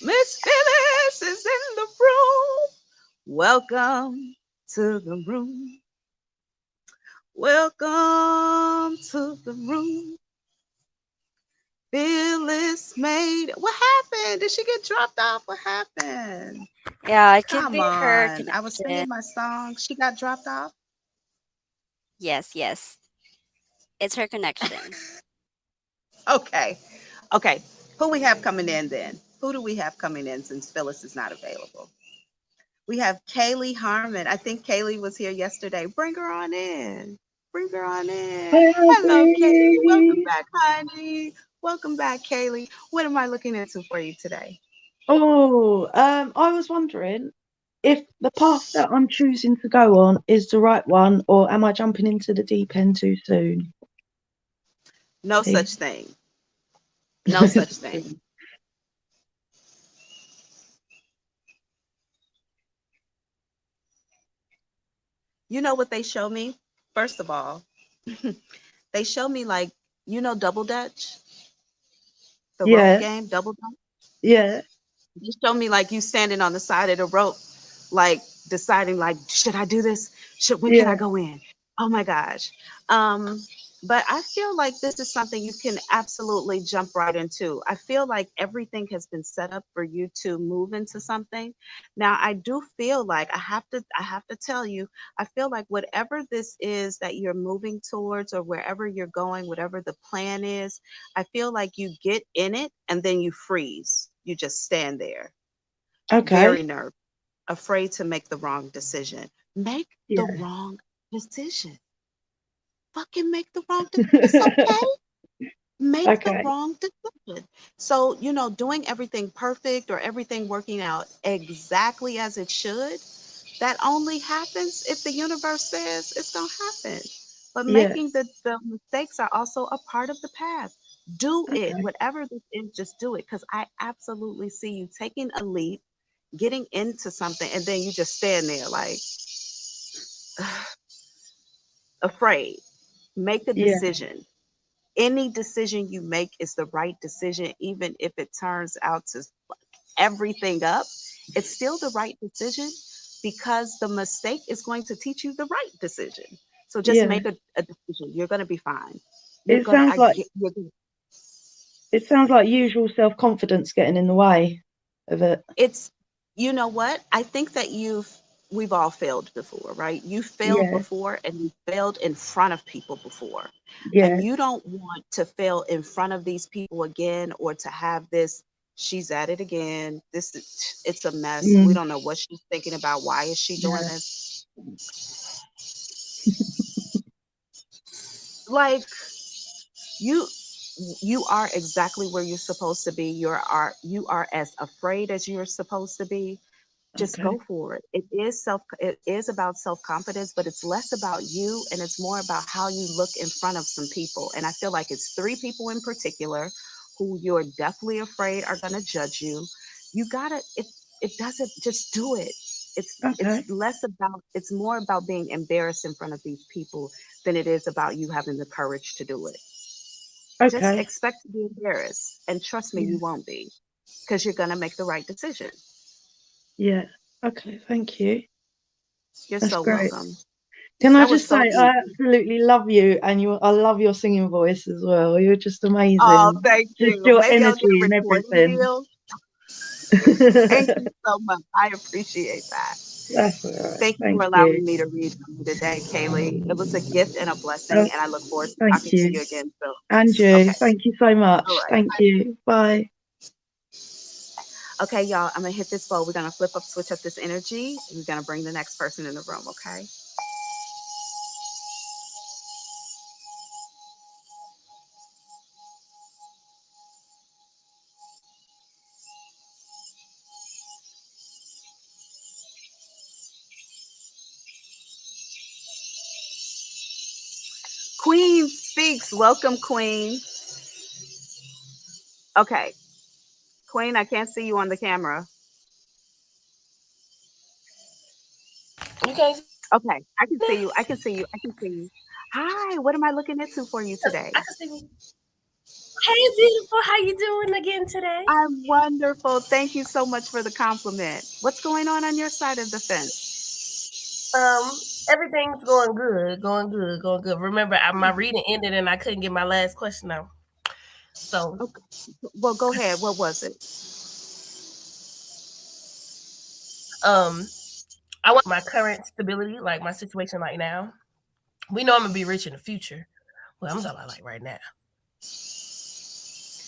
Miss Phyllis is in the room. Welcome to the room. Welcome to the room. Phyllis made. What happened? Did she get dropped off? What happened? Yeah, it could Come be her on. I was connection. singing my song. She got dropped off. Yes, yes. It's her connection. Okay. Okay. Who we have coming in then? Who do we have coming in since Phyllis is not available? We have Kaylee Harmon. I think Kaylee was here yesterday. Bring her on in. Bring her on in. Hello, Kaylee. Welcome Happy. back, honey. Welcome back, Kaylee. What am I looking into for you today? Oh, I was wondering if the path that I'm choosing to go on is the right one, or am I jumping into the deep end too soon, No please? such thing. No such thing. You know what they show me? First of all, they show me like, double dutch, the rope Yeah, game, double dutch. yeah, You show me like you standing on the side of the rope, like deciding like, should I do this? When can I yeah. go in? Oh my gosh. Um, but I feel like this is something you can absolutely jump right into. I feel like everything has been set up for you to move into something. Now I do feel like I have to tell you, I feel like whatever this is that you're moving towards or wherever you're going, whatever the plan is, I feel like you get in it and then you freeze. You just stand there, very Okay. nervous, afraid to make the wrong decision. Make the Yeah. wrong decision. Fucking make the wrong decision. It's okay. Make the Okay. wrong decision. So, doing everything perfect or everything working out exactly as it should, that only happens if the universe says it's going to happen. But Yeah. making the mistakes are also a part of the path. Do it. Okay. Whatever this is, just do it. Because I absolutely see you taking a leap, getting into something, and then you just stand there like afraid. Make a Yeah. decision. Any decision you make is the right decision, even if it turns out to fuck everything up. It's still the right decision because the mistake is going to teach you the right decision. So just Yeah. make a decision. You're gonna be fine. You're It gonna. sounds I like get. You're gonna, it sounds like usual self-confidence getting in the way of it. it's you know what? I think that we've all failed before, right? You failed Yeah. before and you failed in front of people before. And Yeah. you don't want to fail in front of these people again or to have this, she's at it again. It's a mess. We Mm, don't know what she's thinking about. Why is she doing yeah. this? Like you you are exactly where you're supposed to be. You are as afraid as you're supposed to be. Just Okay. go for it. It is about self-confidence, but it's less about you and it's more about how you look in front of some people. And I feel like it's three people in particular who you're definitely afraid are going to judge you. You got to it doesn't, just do it. It's Okay. less about, it's more about being embarrassed in front of these people than it is about you having the courage to do it. Just Okay. expect to be embarrassed and trust me, Yeah. you won't be, because you're going to make the right decision. Yeah. Okay. Thank you. You're That's so great. welcome. Can I That was just say so I easy. absolutely love you and I love your singing voice as well. You're just Oh, amazing. thank Just you. your Maybe I'll get a energy and recording everything. deal. Thank you so much. I appreciate that. That's all right. Thank you Thank for you. allowing me to read for you today, Kaylee. It was a gift and a blessing, Oh, and I look forward to thank talking to you. you again soon. Andrew, Okay. thank you so All much. right. Thank you. Bye. Okay, y'all. I'm gonna hit this bowl. We're gonna switch up this energy, and we're gonna bring the next person in the room. Okay. Queen speaks. Welcome, Queen. Okay, Queen. I can't see you on the camera. Okay, I can see you. I can see you. I can see you. Hi. What am I looking into for you today? I'm wonderful. Thank you so much for the compliment. What's going on your side of the fence? Okay. Well, go ahead. What was it?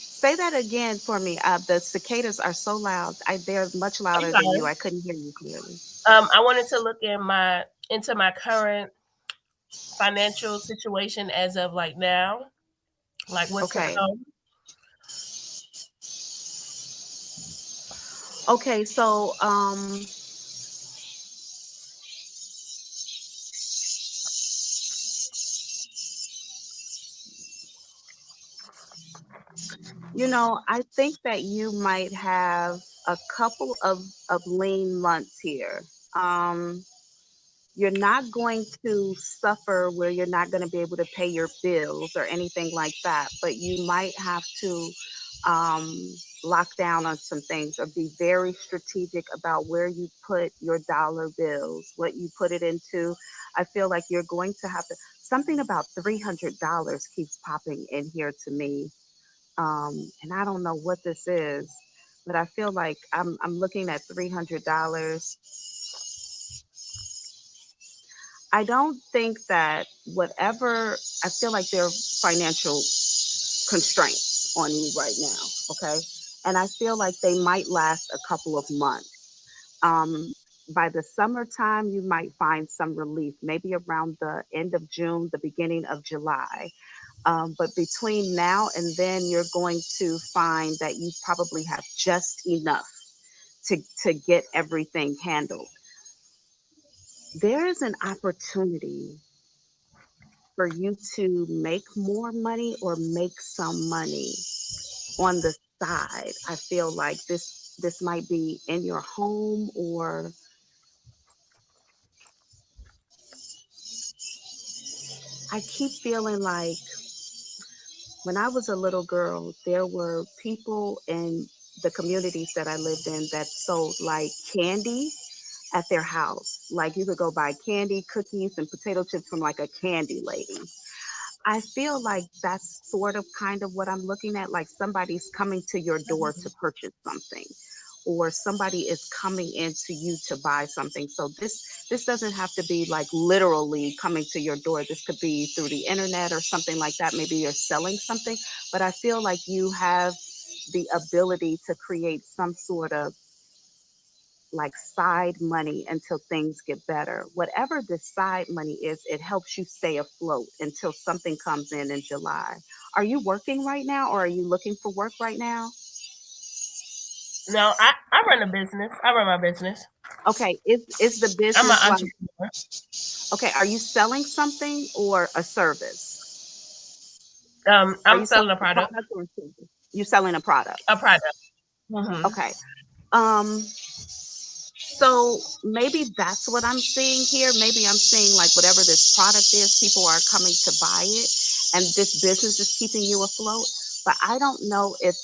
Say that again for me. The cicadas are so loud. They're much louder than you. I couldn't hear you clearly. Okay. Okay. So, I think that you might have a couple of lean months here. Um, you're not going to suffer where you're not going to be able to pay your bills or anything like that, but you might have to um, lock down on some things or be very strategic about where you put your dollar bills, what you put it into. I feel like you're going to have to, something about $300 keeps popping in here to me. And I don't know what this is, but I feel like I'm looking at $300. I don't think that whatever, I feel like there are financial constraints on you right now, okay? And I feel like they might last a couple of months. Um, by the summertime, you might find some relief, maybe around the end of June, the beginning of July. But between now and then, you're going to find that you probably have just enough to get everything handled. There is an opportunity for you to make more money or make some money on the side. I feel like this might be in your home, or I keep feeling like when I was a little girl, there were people in the communities that I lived in that sold like candy at their house. Like you could go buy candy, cookies, and potato chips from like a candy lady. I feel like that's sort of kind of what I'm looking at. Like somebody's coming to your door to purchase something, or somebody is coming into you to buy something. So this doesn't have to be like literally coming to your door. This could be through the internet or something like that. Maybe you're selling something, but I feel like you have the ability to create some sort of like side money until things get better. Whatever the side money is, it helps you stay afloat until something comes in July. Are you working right now, or are you looking for work right now? No, I run a business. I run my business. Okay, is the I'm an business like, entrepreneur. okay, are you selling something or a service? Are I'm you selling selling a a product. product or a service? You selling a product. A product. Hmm. Okay. Um, So maybe that's what I'm seeing here. Maybe I'm seeing like whatever this product is, people are coming to buy it, and this business is keeping you afloat. But I don't know if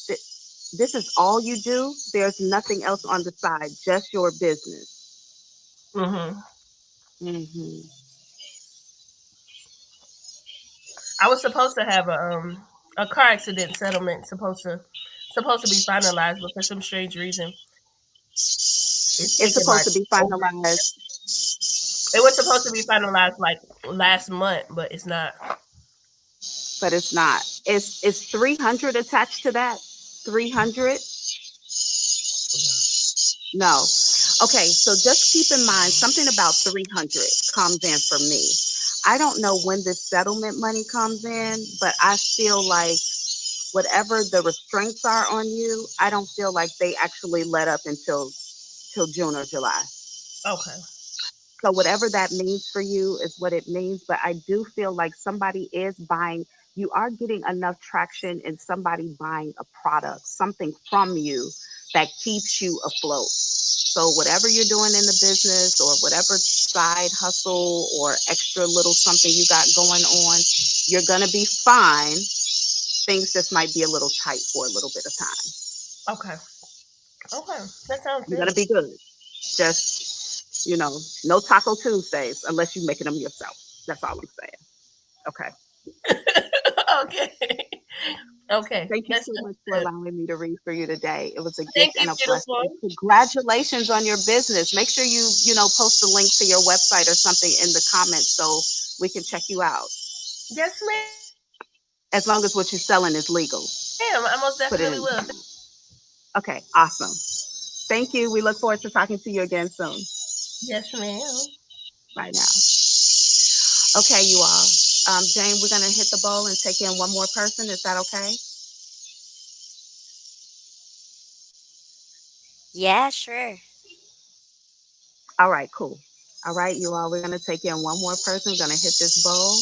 this is all you do. There's nothing else on the side, just your business. Hmm. Hmm. I was supposed to have a car accident settlement supposed to be finalized, but for some strange reason, it's It's taking supposed like to be over. finalized, It was supposed to be finalized like last month, but it's not. but it's not. It's 300 attached to that. 300. No. Okay, so just keep in mind something about 300 comes in for me. I don't know when this settlement money comes in, but I feel like whatever the restraints are on you, I don't feel like they actually let up until till June or July. Okay. So whatever that means for you is what it means. But I do feel like somebody is buying, you are getting enough traction in somebody buying a product, something from you that keeps you afloat. So whatever you're doing in the business or whatever side hustle or extra little something you got going on, you're gonna be fine. Things just might be a little tight for a little bit of time. Okay. Okay. That sounds You're gonna good. be good. Just, no Taco Tuesdays unless you're making them yourself. That's all I'm saying. Okay. Okay. Okay. Thank you That so much sounds for good. allowing me to read for you today. It was a Thank gift you, and a blessing. beautiful. Congratulations on your business. Make sure you post a link to your website or something in the comments so we can check you out. Yes, ma'am. I most definitely As long will. as what you're selling is legal. Put it in. Okay, awesome. Thank you. We look forward to talking to you again soon. Yes, ma'am. Bye now. Okay, you all. Jane, we're going to hit the bowl and take in one more person. Is that okay? Yeah, sure. All right, cool. All right, you all. We're going to take in one more person. We're going to hit this bowl.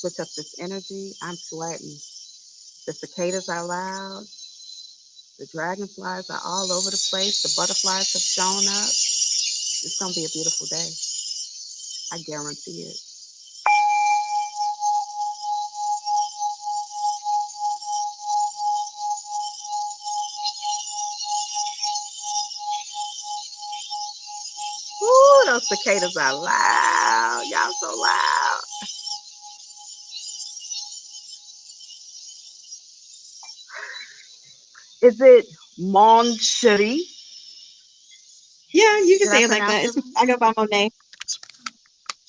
Switch up this energy. I'm sweating. The cicadas are loud. The dragonflies are all over the place. The butterflies have shown up. It's gonna be a beautiful day. I guarantee it. Ooh, those cicadas are loud. Y'all so loud. Is it Mon Cherie? Yeah, you can Did I say it like pronounce that. it It's right? I go by Monet.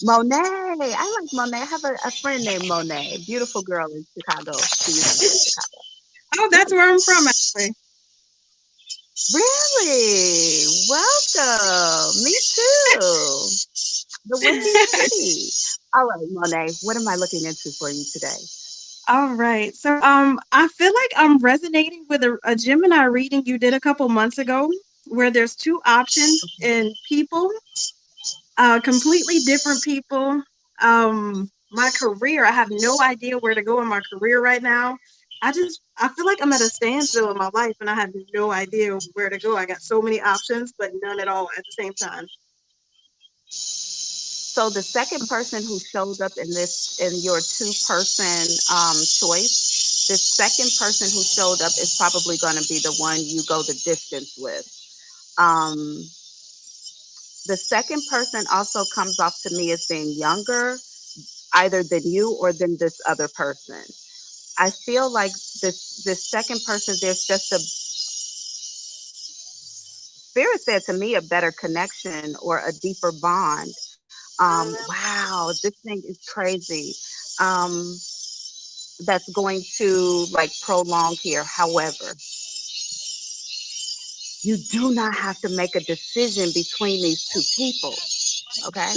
Monet. I like Monet. I have a friend named Monet. Beautiful girl in Chicago. She used to live in Chicago. Oh, that's where I'm from, actually. Really? Welcome. Me too. The Windy City. All right, Monet, what am I looking into for you today? All right. So, I feel like I'm resonating with a Gemini reading you did a couple months ago, where there's two options in people, completely different people. My career, I have no idea where to go in my career right now. I feel like I'm at a standstill in my life and I have no idea where to go. I got so many options, but none at all at the same time. So the second person who shows up in your two-person choice, the second person who showed up is probably going to be the one you go the distance with. Um, the second person also comes off to me as being younger, either than you or than this other person. I feel like this second person, there's just a spirit said to me a better connection or a deeper bond. Wow, this thing is crazy. Um, that's going to like prolong here. However, you do not have to make a decision between these two people. Okay,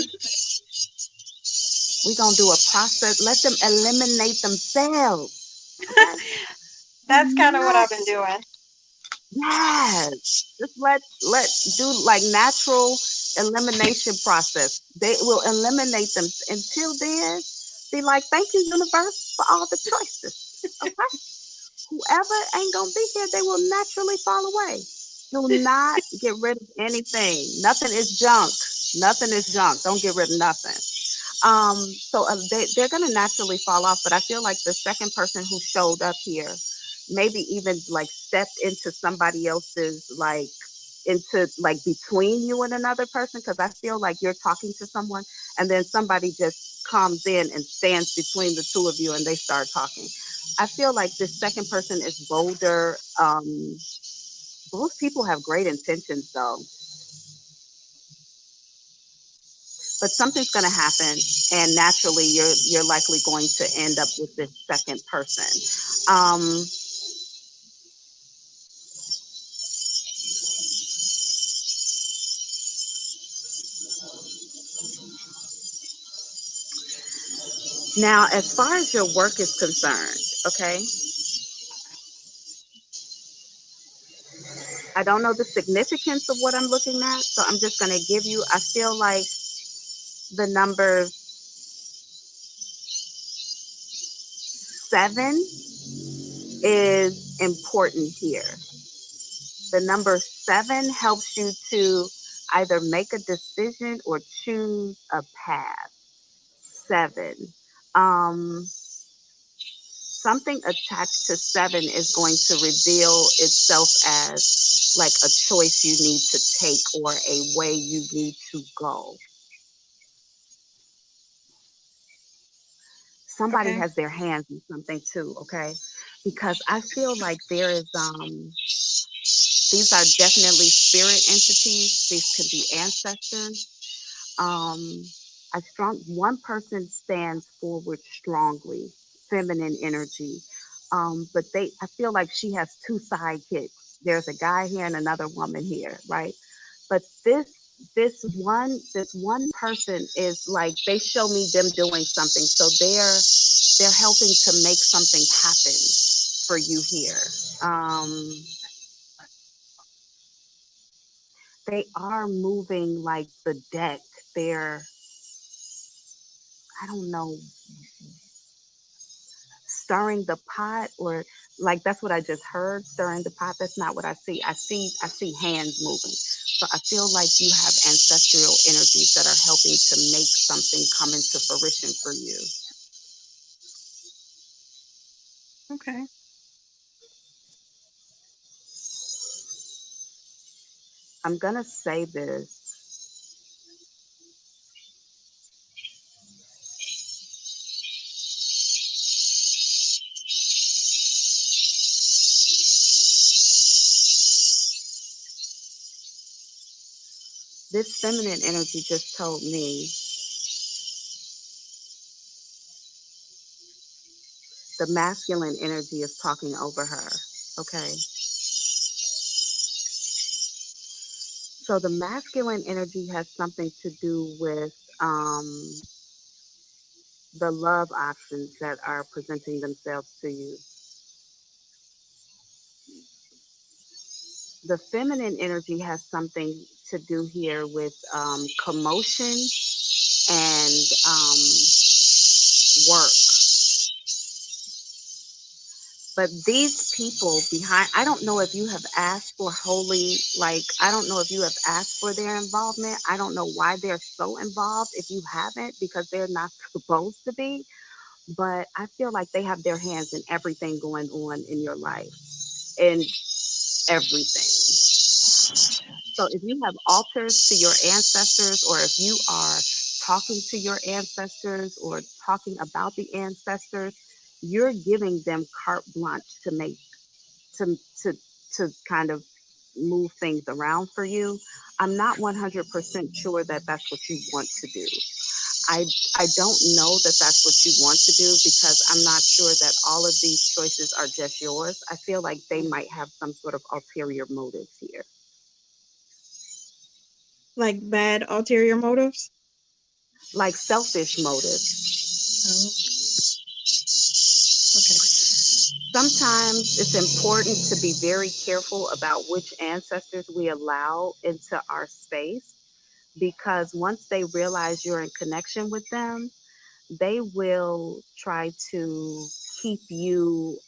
we're gonna do a process. Let them eliminate themselves. Okay, That's kind of what let I've been doing. yes, just let do like natural elimination process. They will eliminate them. Until then, be like, thank you, universe, for all the choices. Okay, whoever ain't gonna be here, they will naturally fall away. Do not get rid of anything. Nothing is junk. Nothing is junk. Don't get rid of nothing. They're going to naturally fall off, but I feel like the second person who showed up here, maybe even like stepped into somebody else's, like, into like between you and another person, because I feel like you're talking to someone and then somebody just comes in and stands between the two of you and they start talking. I feel like this second person is bolder. Both people have great intentions though, but something's going to happen, and naturally you're likely going to end up with this second person. Um, Now, as far as your work is concerned, okay, I don't know the significance of what I'm looking at, so I'm just going to give you. I feel like the number 7 is important here. The number 7 helps you to either make a decision or choose a path. 7. Something attached to 7 is going to reveal itself as like a choice you need to take or a way you need to go. Somebody Okay. has their hands in something too, okay? Because I feel like there is these are definitely spirit entities. These could be ancestors. um I strong One person stands forward strongly, feminine energy, but they I feel like she has two sidekicks. There's a guy here and another woman here, right? But this one person is like, they show me them doing something, so they're helping to make something happen for you here. They are moving like the deck. They're, I don't know, stirring the pot, or Like that's what I just heard, stirring the pot. That's not what I see. I see hands moving. So I feel like you have ancestral energies that are helping to make something come into fruition for you. Okay. I'm gonna say this. This feminine energy just told me the masculine energy is talking over her. Okay. So the masculine energy has something to do with the love options that are presenting themselves to you. The feminine energy has something to do here with commotion and work. But these people behind, I don't know if you have asked for holy, like, I don't know if you have asked for their involvement. I don't know why they're so involved if you haven't, because they're not supposed to be. But I feel like they have their hands in everything going on in your life, in everything. So if you have altars to your ancestors, or if you are talking to your ancestors or talking about the ancestors, you're giving them carte blanche to make to to to kind of move things around for you. I'm not 100% sure that that's what you want to do. I I don't know that that's what you want to do, because I'm not sure that all of these choices are just yours. I feel like they might have some sort of ulterior motives here. Like bad ulterior motives? Like selfish motives. Oh, okay. Sometimes it's important to be very careful about which ancestors we allow into our space, because once they realize you're in connection with them, they will try to keep you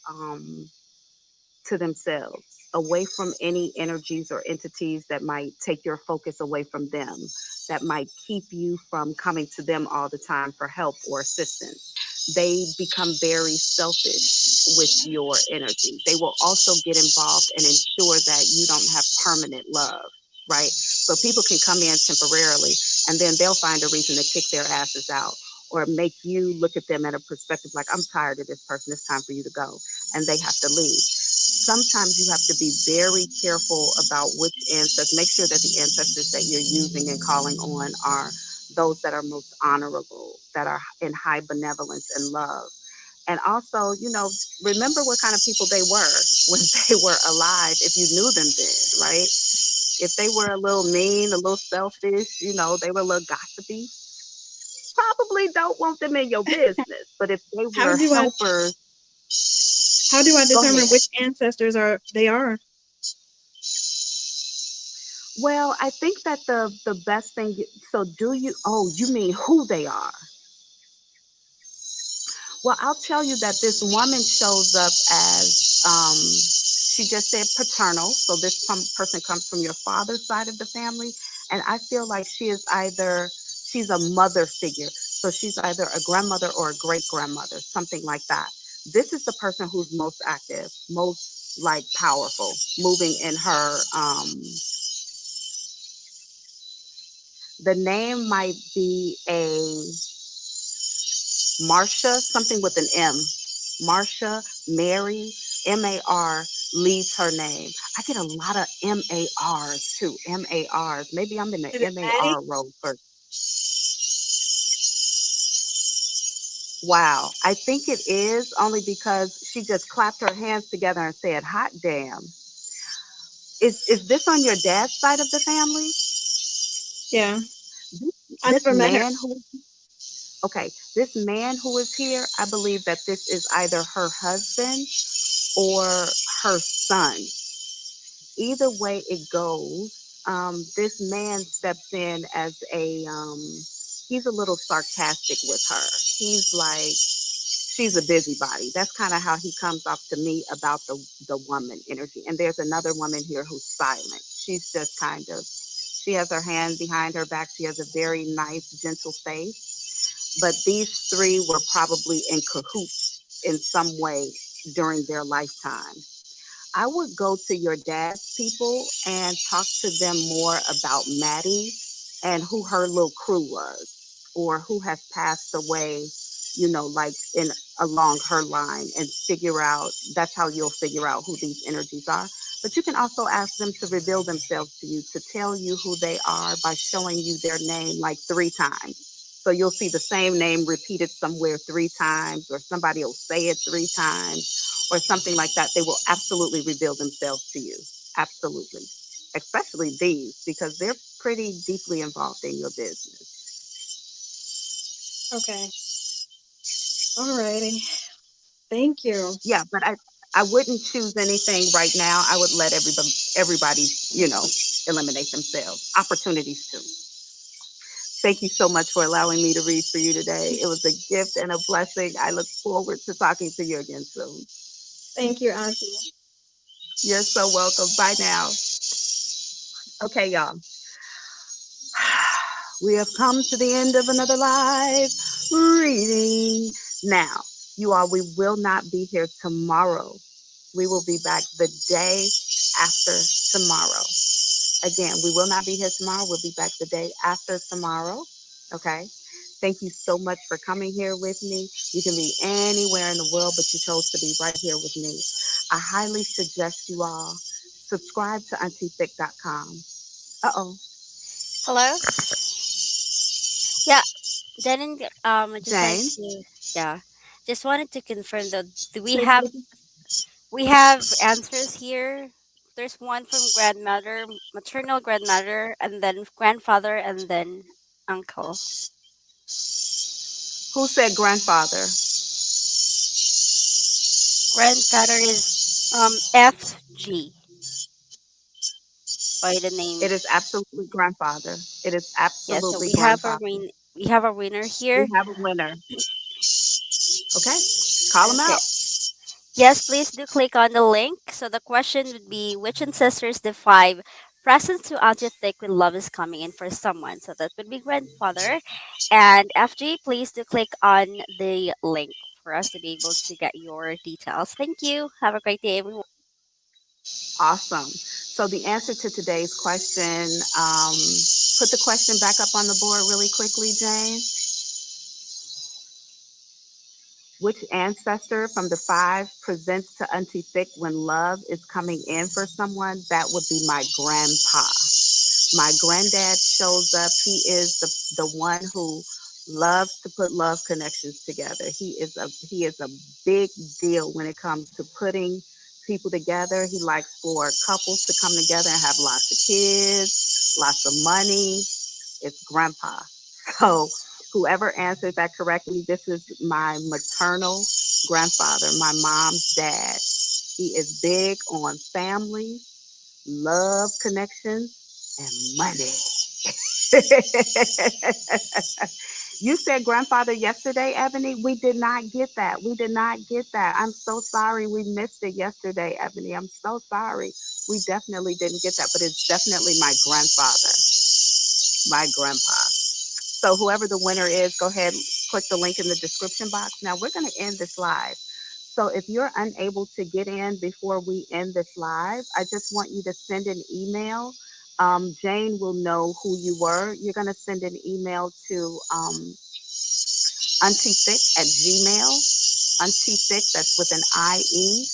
to themselves, away from any energies or entities that might take your focus away from them, that might keep you from coming to them all the time for help or assistance. They become very selfish with your energy. They will also get involved and ensure that you don't have permanent love, right? So people can come in temporarily and then they'll find a reason to kick their asses out, or make you look at them at a perspective like, I'm tired of this person, it's time for you to go. And they have to leave. Sometimes you have to be very careful about which ancestors, make sure that the ancestors that you're using and calling on are those that are most honorable, that are in high benevolence and love. And also, remember what kind of people they were when they were alive, if you knew them then, right? If they were a little mean, a little selfish, they were a little gossipy, probably don't want them in your business. But if they How were do I helpers, how do I go determine ahead. which ancestors are they are? Well, I think that the best thing. So, do you? Oh, you mean who they are? Well, I'll tell you that this woman shows up as she just said paternal. So this person comes from your father's side of the family, and I feel like she's a mother figure. So she's either a grandmother or a great grandmother, something like that. This is the person who's most active, most like powerful, moving in her. The name might be a Marsha, something with an M. Marsha, Mary, M-A-R leads her name. I get a lot of M-A-Rs too, M-A-Rs. Maybe I'm in the Is it Maddie? M-A-R role for, wow. I think it is, only because she just clapped her hands together and said, hot damn. Is this on your dad's side of the family? Yeah. I This never met her. man who, okay, this man who is here, I believe that this is either her husband or her son. Either way it goes, this man steps in as he's a little sarcastic with her. He's like, she's a busybody. That's kind of how he comes off to me about the woman energy. And there's another woman here who's silent. She's just kind of, she has her hand behind her back. She has a very nice, gentle face. But these three were probably in cahoots in some way during their lifetime. I would go to your dad's people and talk to them more about Maddie and who her little crew was, or who has passed away, like in along her line, and figure out, that's how you'll figure out who these energies are. But you can also ask them to reveal themselves to you, to tell you who they are by showing you their name like 3 times. So you'll see the same name repeated somewhere 3 times, or somebody will say it 3 times, or something like that. They will absolutely reveal themselves to you. Absolutely. Especially these, because they're pretty deeply involved in your business. Okay. Alrighty. Thank you. Yeah, but I wouldn't choose anything right now. I would let everybody, eliminate themselves. Opportunities too. Thank you so much for allowing me to read for you today. It was a gift and a blessing. I look forward to talking to you again soon. Thank you, Auntie. You're so welcome. Bye now. Okay, y'all. We have come to the end of another live reading. Now, you all, we will not be here tomorrow. We will be back the day after tomorrow. Again, we will not be here tomorrow. We'll be back the day after tomorrow. Okay. Thank you so much for coming here with me. You can be anywhere in the world, but you chose to be right here with me. I highly suggest you all subscribe to AuntieThick.com. Uh-oh. Hello? Yeah, then I just like Jane, to, yeah, just wanted to confirm though, do we Say have something. answers here? There's one from grandmother, maternal grandmother, and then grandfather, and then uncle. who said grandfather? Grandfather is FG by the name. It is absolutely grandfather. It is Yeah, so absolutely we have a grandfather. we have a winner We here. have a winner. Okay. Call him Okay. out. Yes, please do click on the link. So the question would be, which ancestors the five presents to Auntie Thick when love is coming in for someone? So that would be grandfather. And FG, please do click on the link for us to be able to get your details. Thank you. Have a great day, everyone. Awesome. So the answer to today's question, put the question back up on the board really quickly, Jane. Which ancestor from the five presents to Auntie Thick when love is coming in for someone? That would be my grandpa. My granddad shows up. He is the one who loves to put love connections together. He is a big deal when it comes to putting people together. He likes for couples to come together and have lots of kids, lots of money. It's grandpa. So whoever answered that correctly, this is my maternal grandfather, my mom's dad. He is big on family, love connections, and money. You said grandfather yesterday, Ebony. We did not get that. We did not get that. I'm so sorry. We missed it yesterday, Ebony. I'm so sorry. We definitely didn't get that, but it's definitely my grandfather, my grandpa. So whoever the winner is, go ahead, click the link in the description box. Now we're going to end this live. So if you're unable to get in before we end this live, I just want you to send an email. Jane will know who you were. You're going to send an email to auntiethick at Gmail. Auntiethick, that's with an IE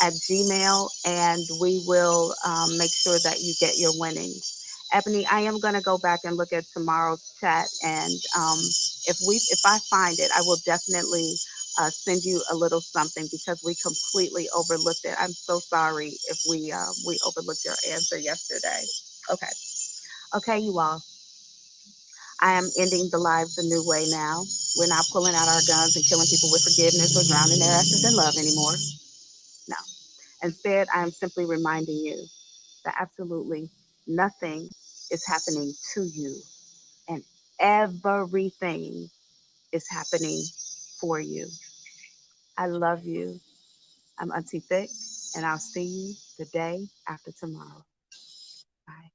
at Gmail, and we will make sure that you get your winnings. Ebony, I am going to go back and look at tomorrow's chat, and if I find it, I will definitely send you a little something because we completely overlooked it. I'm so sorry if we overlooked your answer yesterday. Okay, okay, you all. I am ending the lives a new way now. We're not pulling out our guns and killing people with forgiveness or drowning their asses in love anymore. No. Instead, I am simply reminding you that absolutely nothing is happening to you, and everything is happening for you. I love you. I'm Auntie Thick, and I'll see you the day after tomorrow. Bye.